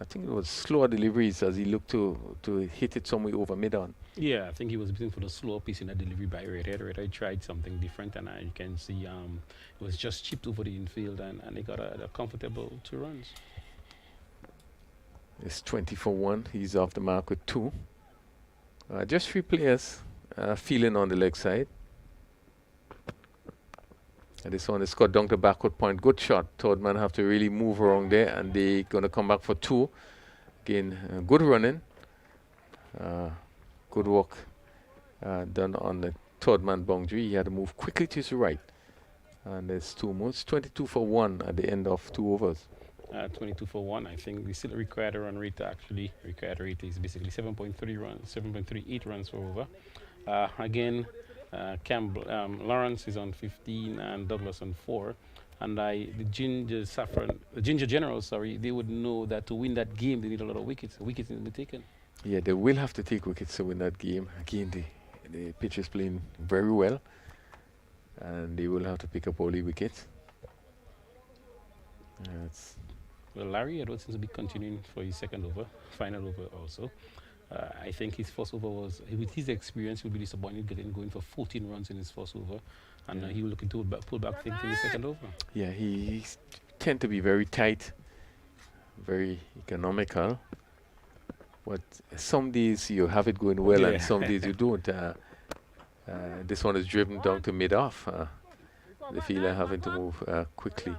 I think it was slower deliveries as he looked to hit it somewhere over mid-on. Yeah, I think he was looking for the slower piece in that delivery by Redhead. Redhead tried something different, and you can see it was just chipped over the infield, and they got a comfortable 2 runs. It's 20 for 1. He's off the mark with 2. Just 3 players feeling on the leg side. And this one is cut down to backward point. Good shot. Third man have to really move around there, and they're going to come back for 2. Again, good running. Good work done on the third man boundary. He had to move quickly to his right. And there's 2 more. It's 22 for 1 at the end of 2 overs. 22 for 1. I think we still required a run rate actually. Required rate is basically 7.38 runs per over. Again, Campbell, Lawrence is on 15 and Douglas on 4. And the Ginger Generals, they would know that to win that game they need a lot of wickets. Wickets need to be taken. Yeah, they will have to take wickets to win that game. Again, the pitch is playing very well, and they will have to pick up all the wickets. Well, Larry Edwards seems to be continuing for his second over, final over also. I think his first over was, with his experience, he'll be disappointed getting going for 14 runs in his first over, and he will look to pull back things in his second over. Yeah, he tend to be very tight, very economical, but some days you have it going well and some days you don't. This one is driven down to mid-off. The fielder having to move quickly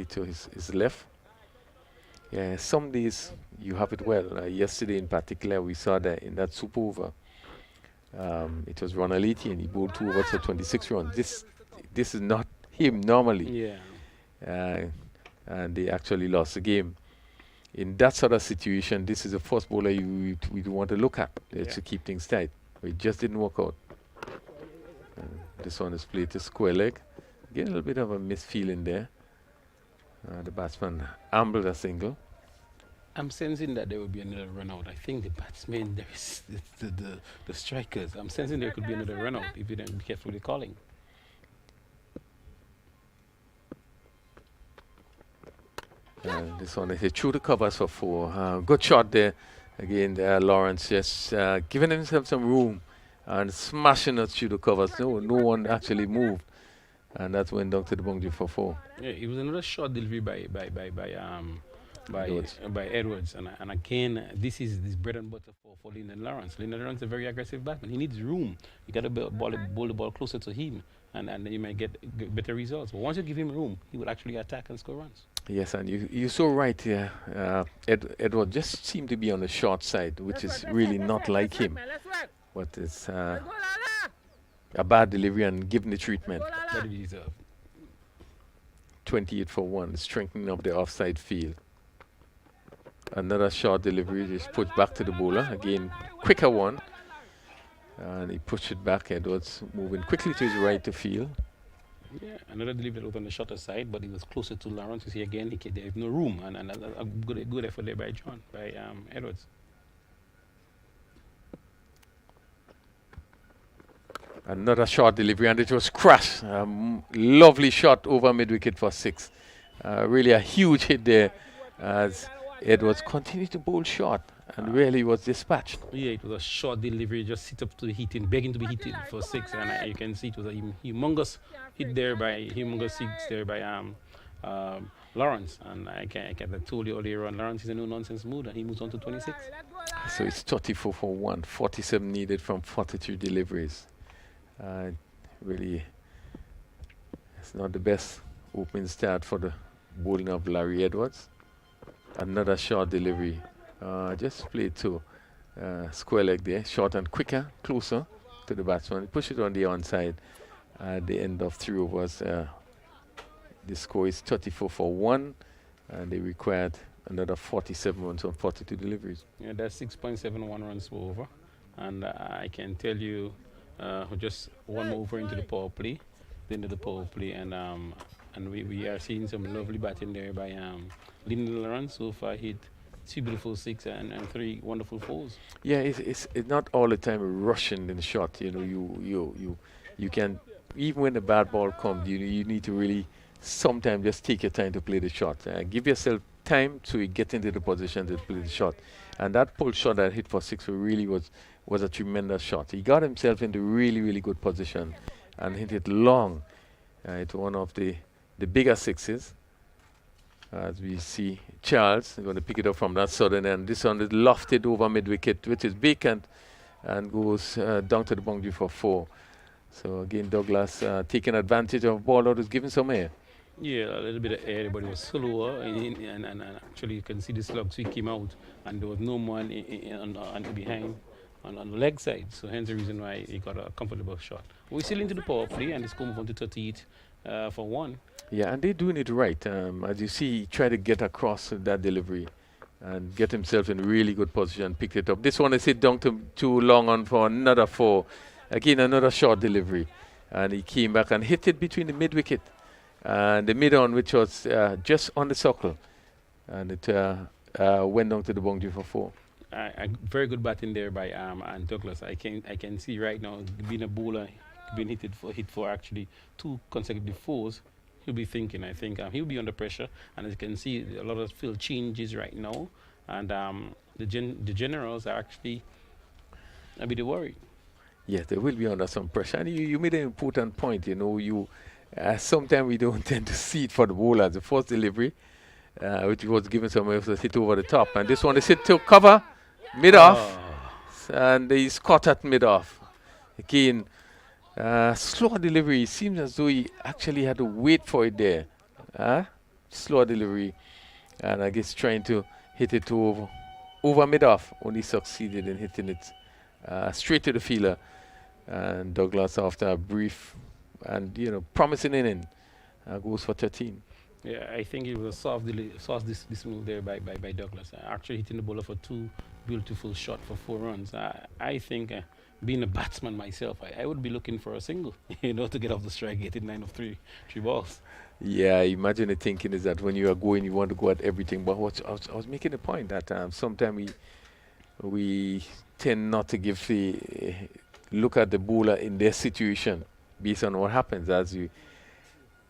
to his left. Yeah, some days you have it well. Yesterday in particular, we saw that in that super over, it was Ronald Leahy and he bowled 2 overs for 26 runs. This is not him normally. Yeah. And they actually lost the game. In that sort of situation, this is the first bowler we want to look at to keep things tight. It just didn't work out. This one is played to square leg. Again, a little bit of a misfeeling there. The batsman ambled a single. I'm sensing that there will be another run out. I think the batsmen, there is the strikers. I'm sensing there could be another run out if you don't be careful with the calling. This one is hit through the covers for 4. Good shot there. Again, Lawrence just giving himself some room and smashing it through the covers. No one actually moved. And that went down to the boundary for 4. Yeah, it was another short delivery by Edwards. And again, this is bread and butter for Lyndon Lawrence. Lyndon Lawrence is a very aggressive batsman. He needs room. You got to bowl the ball closer to him, and then you might get better results. But once you give him room, he will actually attack and score runs. Yes, and you're so right here. Edward just seemed to be on the short side, which is really not like him. But it's a bad delivery and given the treatment. That he deserved. 28 for 1, strengthening of the offside field. Another short delivery is pushed back to the bowler. Again, quicker one. And he pushed it back. Edwards moving quickly to his right to field. Yeah, another delivery that was on the shorter side, but he was closer to Lawrence. You see again, there is no room, and a good effort there by Edwards. Another short delivery, and it was crashed. Lovely shot over mid-wicket for 6. Really a huge hit there as Edwards continued to bowl short and really was dispatched. Yeah, it was a short delivery, just sit up to the hitting, begging to be hit for 6, and you can see it was a humongous hit there by Lawrence. And I told you earlier on, Lawrence is a no-nonsense mood, and he moves on to 26. So it's 34 for 1, 47 needed from 43 deliveries. Really, it's not the best opening start for the bowling of Larry Edwards. Another short delivery. Just played to square leg there, short and quicker, closer to the batsman. Push it on the onside. At the end of 3 overs, the score is 34 for 1, and they required another 47 runs on 42 deliveries. Yeah, that's 6.71 runs per over, and I can tell you, just one more over into the power play, and we are seeing some lovely batting there by Lyndon Lawrence. So far, hit 2 beautiful 6 and 3 wonderful 4s. Yeah, it's not all the time rushing in the shot. You know, you can, even when the bad ball comes, you need to really sometimes just take your time to play the shot. Give yourself time to get into the position to play the shot. And that pull shot that hit for 6 really was a tremendous shot. He got himself into really, really good position and hit it long. It's one of the bigger 6s. As we see Charles going to pick it up from that sudden end. This one is lofted over mid-wicket, which is vacant, and goes down to the boundary for 4. So again, Douglas taking advantage of ball that was given some air. Yeah, a little bit of air, but it was slower, and actually you can see the slug sweep came out, and there was no one behind on the leg side. So hence the reason why he got a comfortable shot. We're still into the power play, and it's going on to 38 for 1. Yeah, and they're doing it right. As you see, he tried to get across that delivery and get himself in really good position, picked it up. This one is hit down too long on for another 4. Again, another short delivery. And he came back and hit it between the mid-wicket and the mid-on, which was just on the circle. And it went down to the boundary for 4. Very good batting there by and Douglas. I can see right now, being a bowler, being hit for actually 2 consecutive 4s, he'll be thinking. I think he'll be under pressure, and as you can see, a lot of field changes right now, and the generals are actually a bit worried. Yes, they will be under some pressure. And you made an important point. You know, sometimes we don't tend to see it for the bowlers. The first delivery, which was given somewhere, was hit over the top, and this one is hit to cover mid-off. and he's caught at mid-off. Again, slow delivery. Seems as though he actually had to wait for it there. Slow delivery, and I guess trying to hit it over mid-off. Only succeeded in hitting it straight to the fielder. And Douglas, after a brief and promising inning, goes for 13. Yeah, I think it was a soft this move there by Douglas. Actually hitting the bowler for 2 beautiful shots for 4 runs. I think, being a batsman myself, I would be looking for a single, to get off the strike, getting 9 of 3 balls. Yeah, imagine the thinking is that when you are going, you want to go at everything. But I was making a point that sometimes we tend not to give look at the bowler in their situation based on what happens as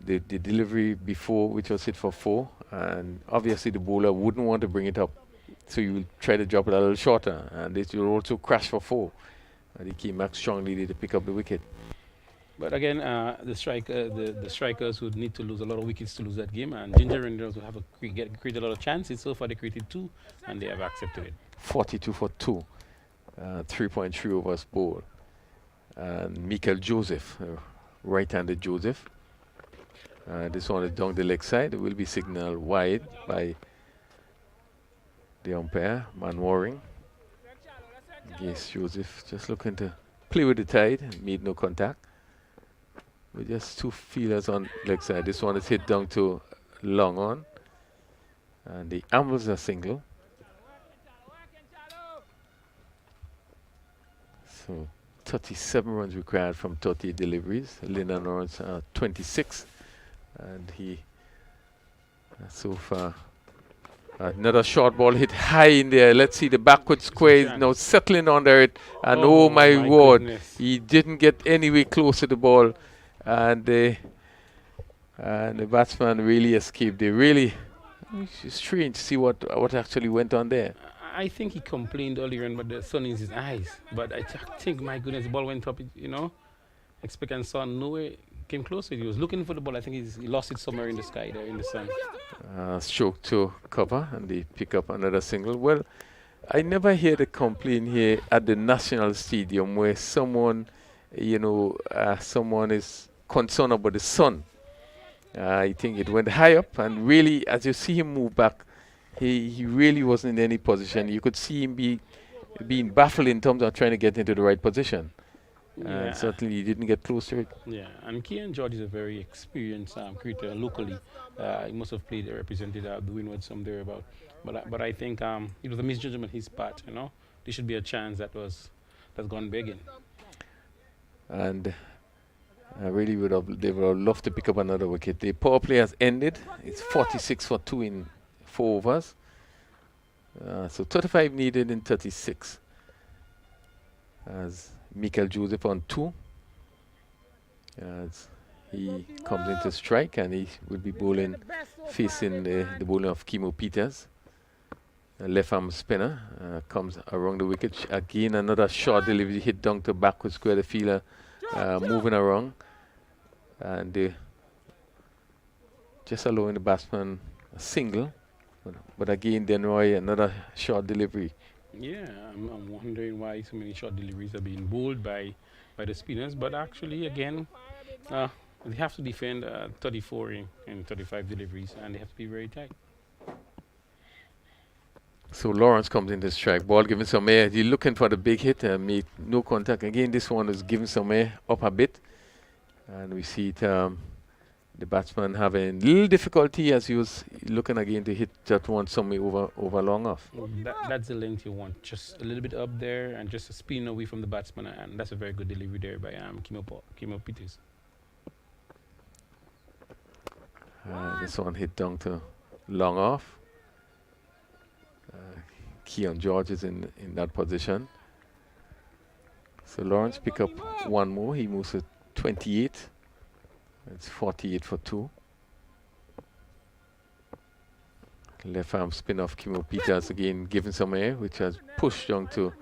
the delivery before, which was hit for 4, and obviously the bowler wouldn't want to bring it up, so you will try to drop it a little shorter, and it will also crash for 4. And he came back strongly to pick up the wicket. But again, the strikers would need to lose a lot of wickets to lose that game, and Ginger Rangers will have create a lot of chances. So far, they created 2, and they have accepted it. 42 for 2, 3.3 overs bowled. And Michael Joseph, right-handed Joseph. This one is down the leg side. It will be signaled wide by the umpire, Manwaring. Yes, Joseph just looking to play with the tide and made no contact. With just 2 fielders on leg side. This one is hit down to long on. And the ambles are single. So 37 runs required from 38 deliveries. Lyndon Lawrence 26. And he so far another short ball hit high in there. Let's see the backward square is now settling under it, and oh my word, goodness. He didn't get anywhere close to the ball, and the batsman really escaped. It's strange to see what actually went on there. I think he complained earlier on about the sun in his eyes, but I think, my goodness, the ball went up, expect and saw nowhere came close. He was looking for the ball. I think he lost it somewhere in the sky there in the sun. Stroke to cover, and they pick up another single. Well, I never hear the complaint here at the National Stadium where someone is concerned about the sun. I think it went high up, and really, as you see him move back, he really wasn't in any position. You could see him being baffled in terms of trying to get into the right position. And certainly he didn't get close to it. Yeah, and Kian George is a very experienced cricketer locally. He must have represented the Windward some there about. But I think it was a misjudgment on his part. There should be a chance that's gone begging. And I really would have loved to pick up another wicket. The power play has ended. It's 46 for 2 in 4 overs. So 35 needed in 36. As Michael Joseph on 2. As he comes into strike, and he will be bowling, facing the bowling of Kimo Peters. A left arm spinner comes around the wicket. Again, another short delivery hit down to backward square. The fielder moving around, and just allowing the batsman a single. But again, Denroy, another short delivery. Yeah, I'm wondering why so many short deliveries are being bowled by the spinners. But actually, again, they have to defend 34 and 35 deliveries, and they have to be very tight. So Lawrence comes into strike. Ball given some air. He's looking for the big hit and made no contact. Again, this one is given some air up a bit. And we see it, the batsman having little difficulty as he was looking again to hit that one somewhere over long off. That's the length you want. Just a little bit up there and just a spin away from the batsman. And that's a very good delivery there by Kimo Peters. This one hit down to long off. Keon George is in that position. So Lawrence pick up one more. He moves to 28. It's 48 for 2. Left arm spin off Kimo Peters again, giving some air, which has pushed down to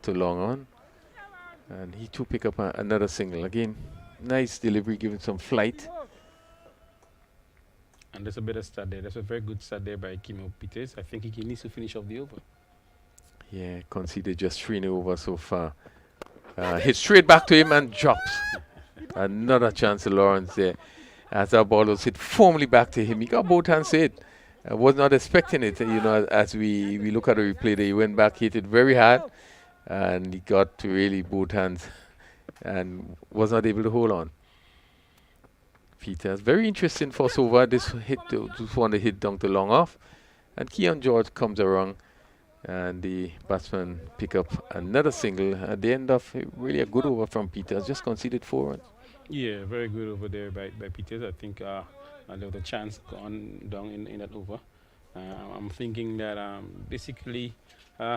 long on. And he too pick up another single. Again, nice delivery, giving some flight. And there's a better start there. That's a very good start there by Kimo Peters. I think he needs to finish off the over. Yeah, conceded just 3 over so far. Hit straight back to him and drops. Another chance to Lawrence there. As that ball was hit firmly back to him. He got both hands to it. I was not expecting it. You know, as we look at the replay there, he went back, hit it very hard, and he got to really both hands and was not able to hold on. Peters, very interesting first over. This one they hit down to long off. And Keon George comes around, and the batsman pick up another single at the end of really a good over from Peters. Just conceded 4 runs. Yeah, very good over there by Peters. I think there was a chance gone down in that over. I'm thinking that basically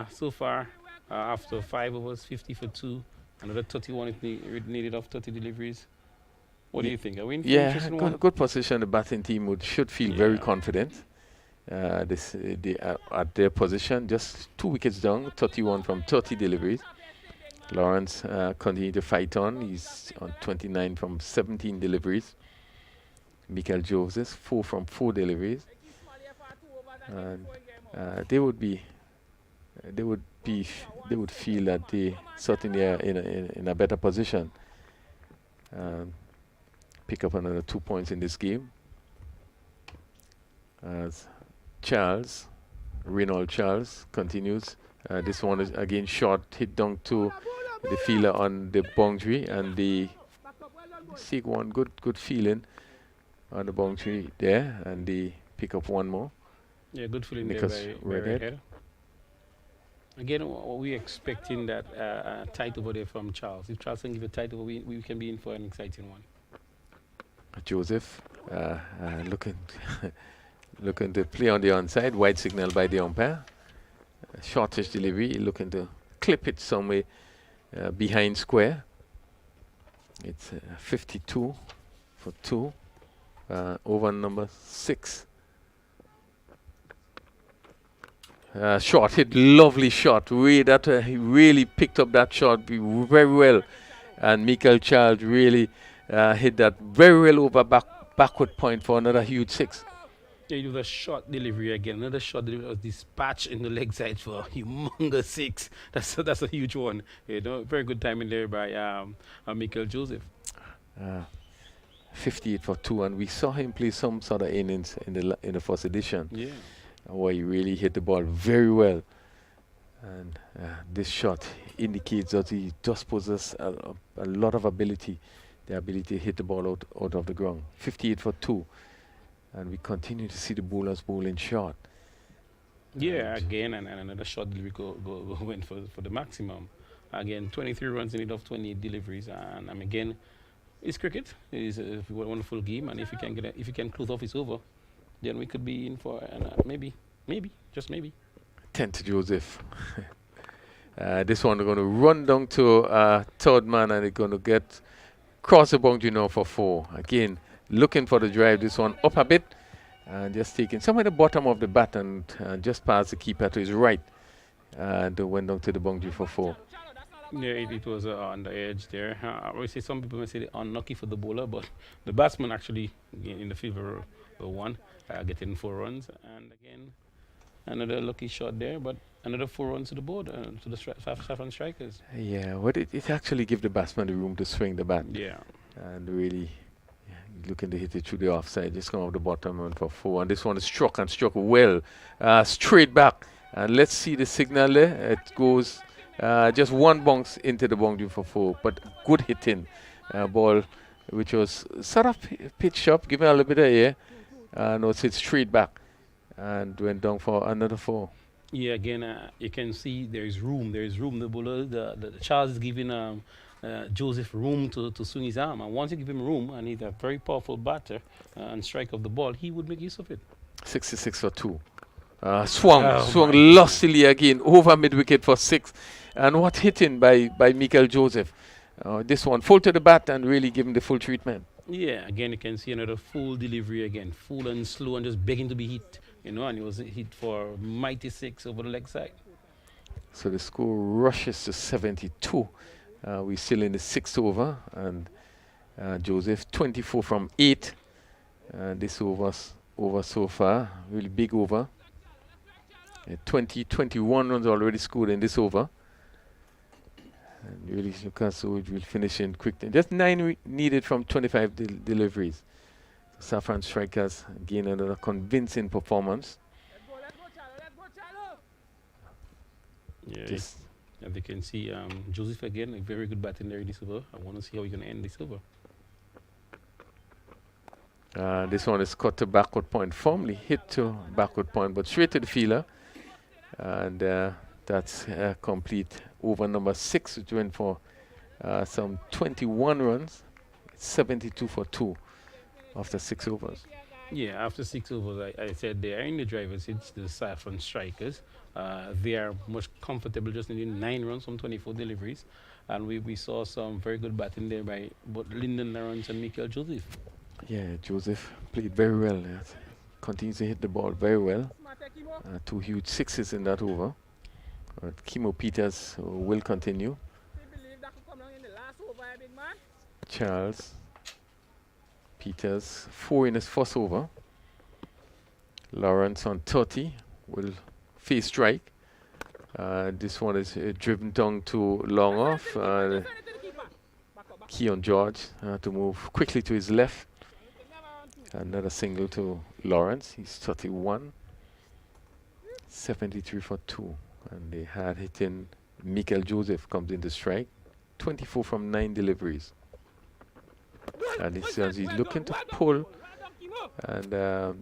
so far after 5 overs, 50 for 2, another 31 it needed of 30 deliveries. What do you think? Are we in for an interesting one? Good position. The batting team should feel very confident. At their position, just 2 wickets down, 31 from 30 deliveries. Lawrence continued to fight on. He's on 29 from 17 deliveries. Michael Joseph 4 from 4 deliveries. And they would feel that they certainly are in a better position. Pick up another 2 points in this game. As Reynald Charles continues. This one is again short, hit down to the fielder on the boundary, and the Sig one good feeling on the boundary there, and they pick up one more. Yeah, good feeling Nicholas there by Redhead. Again, we're expecting that tight over there from Charles. If Charles can give a tight over, we can be in for an exciting one. Joseph looking to play on the onside, wide signal by the umpire. Shortish delivery, looking to clip it somewhere behind square. It's 52 for 2, over number 6. Short hit, lovely shot. He really picked up that shot very well, and Michael Child really hit that very well over backward point for another huge 6. Yeah, you do the short delivery again. Another short delivery was dispatched in the leg side for a humongous 6. That's a huge one. You know, very good timing there by Michael Joseph. 58 for 2, and we saw him play some sort of innings in the first edition. Yeah. Where he really hit the ball very well, and this shot indicates that he just possesses a lot of ability, the ability to hit the ball out of the ground. 58 for 2, and we continue to see the bowlers bowling short. Yeah, again, and another short delivery go went for the maximum. Again, 23 runs in it of 28 deliveries, and again, it's cricket. It's a wonderful game, and if you can close off, it's over. Then we could be in for maybe, just maybe. 10 to Joseph. This one they're going to run down to third man, and they're going to get cross the boundary now for 4. Again, looking for the drive. This one up a bit, and just taking somewhere at the bottom of the bat and just past the keeper to his right. And went down to the boundary for 4. Yeah, it was on the edge there. I would say some people may say unlucky for the bowler, but the batsman actually in the favor of 1. Getting 4 runs, and again another lucky shot there, but another 4 runs to the board, to the Saffron strikers. Yeah, what it actually gives the batsman the room to swing the bat. Yeah, and really looking to hit it through the offside. Just come off the bottom one for 4, and this one is struck well, straight back. And let's see the signal there. It goes just 1 bounce into the boundary for 4, but good hitting ball, which was sort of pitched up, giving a little bit of air. No, it's hit straight back and went down for another 4. Yeah, again, you can see there is room. The bowler, the Charles is giving Joseph room to swing his arm. And once you give him room, and he's a very powerful batter and strike of the ball, he would make use of it. 66 for 2. Swung lustily again over mid-wicket for 6. And what hitting by Michael Joseph. This one full to the bat and really give him the full treatment. Yeah, again, you can see another full delivery again, full and slow and just begging to be hit, and he was hit for mighty 6 over the leg side. So the score rushes to 72. We're still in the 6th over, and Joseph 24 from 8. This over so far, really big over. 21 runs already scored in this over. And really, Newcastle will finish in quick. Just 9 needed from 25 deliveries. Saffron strikers again another convincing performance. Yeah, as you can see, Joseph again, a very good batting there in this over. I want to see how he's going to end this over. This one is cut to backward point, firmly hit to backward point, but straight to the fielder. And that's complete over number 6, which went for some 21 runs, 72 for 2 after 6 overs. Yeah, after 6 overs, I said they are in the driver's seat, the Saffron strikers. They are much comfortable just needing 9 runs from 24 deliveries. And we saw some very good batting there by both Lyndon Lawrence and Michael Joseph. Yeah, Joseph played very well. Continues to hit the ball very well. 2 huge 6s in that over. Kimo Peters will continue. Charles Peters 4 in his first over. Lawrence on 30 will face strike. This one is driven down to long off. Keon George to move quickly to his left. Another single to Lawrence. He's 31. 73 for 2. And they had hitting Michael Joseph comes into strike. 24 from 9 deliveries. And he's looking to pull. And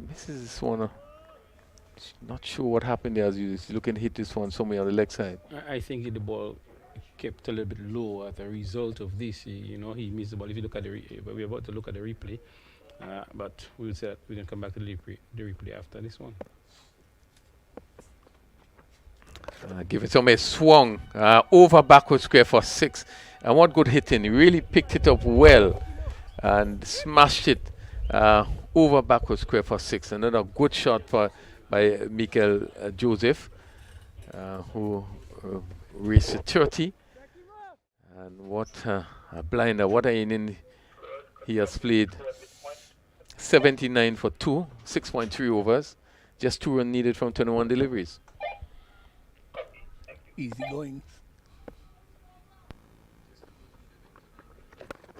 this is this one. Not sure what happened there as he's looking to hit this one somewhere on the leg side. I think the ball kept a little bit low as a result of this. He missed the ball. If you look at we're about to look at the replay. But we'll say that we can come back to the replay after this one. Give it some a swung over backward square for 6. And what good hitting. He really picked it up well and smashed it over backward square for 6. Another good shot by Michael Joseph, who raced to 30. And what a blinder, what an inning he has played. 79 for 2, 6.3 overs. Just 2 runs needed from 21 deliveries. Easy going.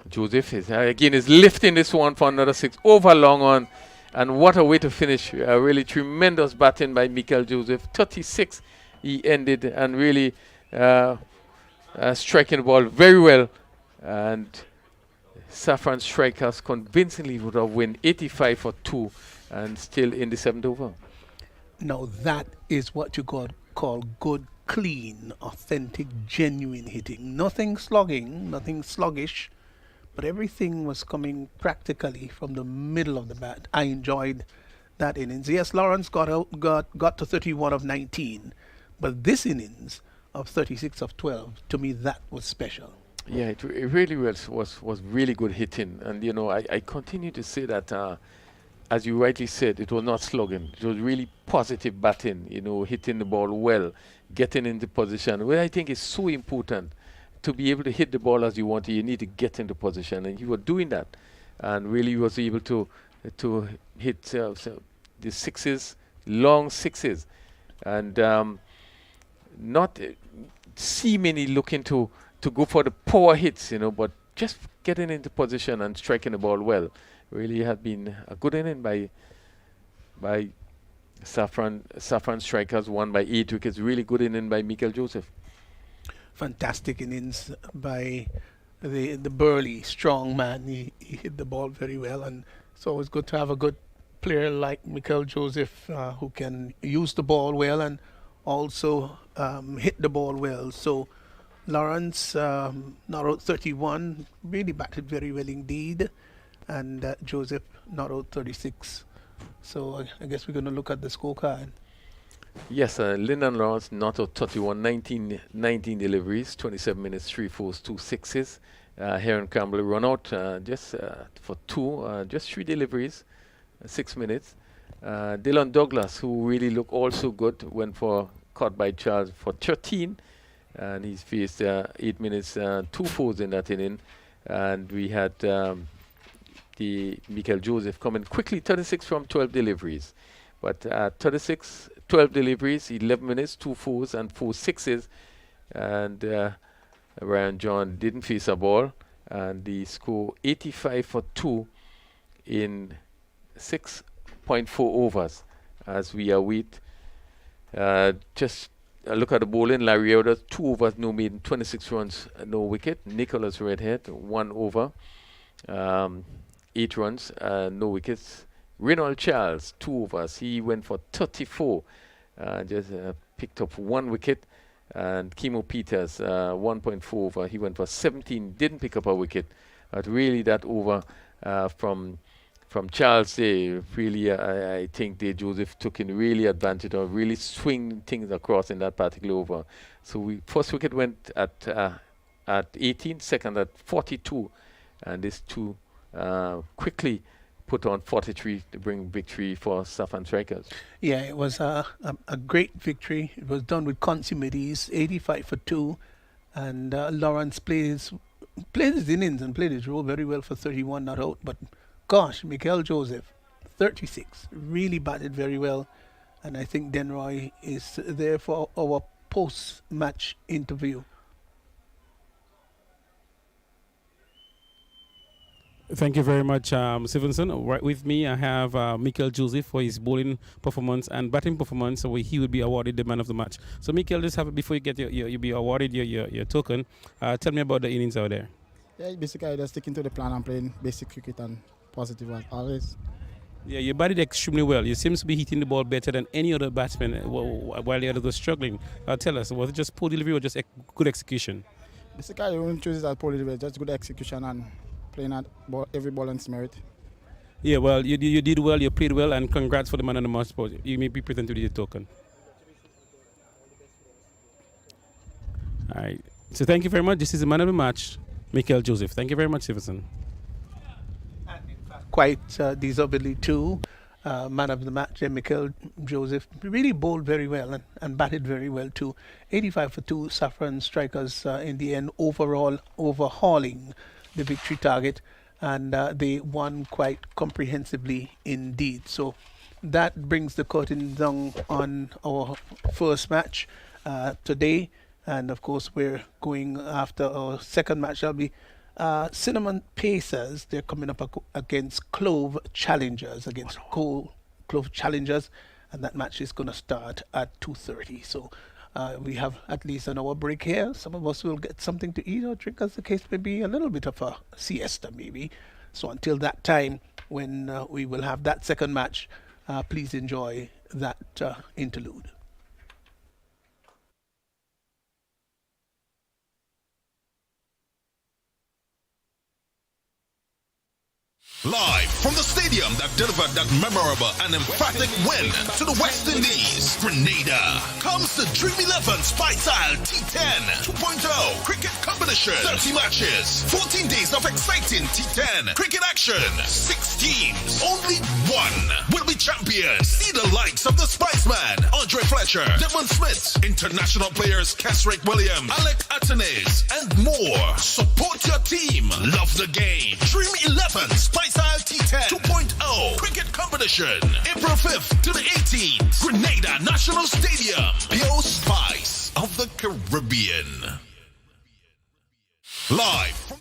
Joseph is lifting this one for another 6 over long on. And what a way to finish. Really tremendous batting by Michael Joseph. 36 he ended and really striking the ball very well. And Saffron strikers convincingly would have won 85 for 2 and still in the 7th over. Now that is what you call good, clean, authentic, genuine hitting. Nothing slugging, nothing sluggish, but everything was coming practically from the middle of the bat. I enjoyed that innings. Yes, Lawrence got to 31 of 19, but this innings of 36 of 12, to me that was special. Yeah, it really was really good hitting. And, I continue to say that, as you rightly said, it was not slugging. It was really positive batting, hitting the ball well, getting into position, where I think is so important. To be able to hit the ball as you want to, you need to get into position. And you were doing that. And really was able to hit the 6s, long 6s. And not seemingly looking to go for the power hits, but just getting into position and striking the ball well. Really had been a good inning by Saffron strikers, won by 8 wickets. Really good inning by Michael Joseph. Fantastic innings by the burly, strong man. He hit the ball very well, and it's always good to have a good player like Michael Joseph who can use the ball well and also hit the ball well. So Lawrence, not out 31, really batted very well indeed, and Joseph not out 36. So I guess we're going to look at the scorecard. Yes, Lyndon Lawrence not out 31, 19 deliveries, 27 minutes, 3 fours, 2 sixes. Heron Campbell run out just for 2, just 3 deliveries, 6 minutes. Dylan Douglas, who really looked also good, went for caught by Charles for 13. And he's faced 8 minutes, 2 fours in that inning. And we had the Michael Joseph coming quickly, 36 from 12 deliveries. But 36, 12 deliveries, 11 minutes, 2 fours and 4 sixes. And Ryan John didn't face a ball. And he scored 85 for 2 in 6.4 overs as we await. Just look at the bowling. Larry Elder, 2 overs, no maiden, 26 runs, no wicket. Nicholas Redhead, 1 over, 8 runs, no wickets. Reynold Charles, 2 overs. He went for 34, just picked up 1 wicket. And Kimo Peters, 1.4 over. He went for 17, didn't pick up a wicket. But really that over from Charles Day, really I think Joseph took in really advantage of really swing things across in that particular over. So first wicket went at 18, second at 42, and these two quickly put on 43 to bring victory for Saffron Strikers. Yeah, it was a great victory. It was done with consummate ease, 85 for 2, and Lawrence played his innings and played his role very well for 31 not out, but gosh, Mikel Joseph, 36, really batted very well. And I think Denroy is there for our post-match interview. Thank you very much, Stevenson. Right with me, I have Mikel Joseph for his bowling performance and batting performance. So he will be awarded the man of the match. So Mikel, just have before you get you'll be awarded your token. Tell me about the innings out there. Yeah, basically I just sticking to the plan and playing basic cricket and positive as always. Yeah, you batted extremely well. You seem to be hitting the ball better than any other batsman while the others were struggling. Tell us, was it just poor delivery or just good execution? Basically, I wouldn't choose it as poor delivery, just good execution and playing at every ball on its merit. Yeah, well, you did well, you played well, and congrats for the man on the match spot. You may be presented with your token. All right. So thank you very much. This is the man of the match, Mikel Joseph. Thank you very much, Stevenson. Quite deservedly too. Man of the match, Mikel Joseph really bowled very well and batted very well too. 85 for 2, Saffron Strikers in the end overall overhauling the victory target, and they won quite comprehensively indeed. So that brings the curtain down on our first match today, and of course we're going after our second match. That'll be Cinnamon Pacers. They're coming up against Clove Challengers, Clove Challengers, and that match is going to start at 2:30. So we have at least an hour break here. Some of us will get something to eat or drink, as the case may be, a little bit of a siesta maybe. So until that time, when we will have that second match, please enjoy that interlude. Live from the stadium that delivered that memorable and emphatic win to the West Indies, Grenada, comes the Dream 11 Spice-Style T10 2.0 cricket competition. 30 matches, 14 days of exciting T10 cricket action. 6 teams, only one will be champions. See the likes of the Spiceman, Andre Fletcher, Devon Smith, international players Kesrick Williams, Alec Atenes, and more. Support your team. Love the game. Dream 11 Spice-Style T10 2.0 cricket competition, April 5th to the 18th, Grenada National Stadium. Pure Spice of the Caribbean. Live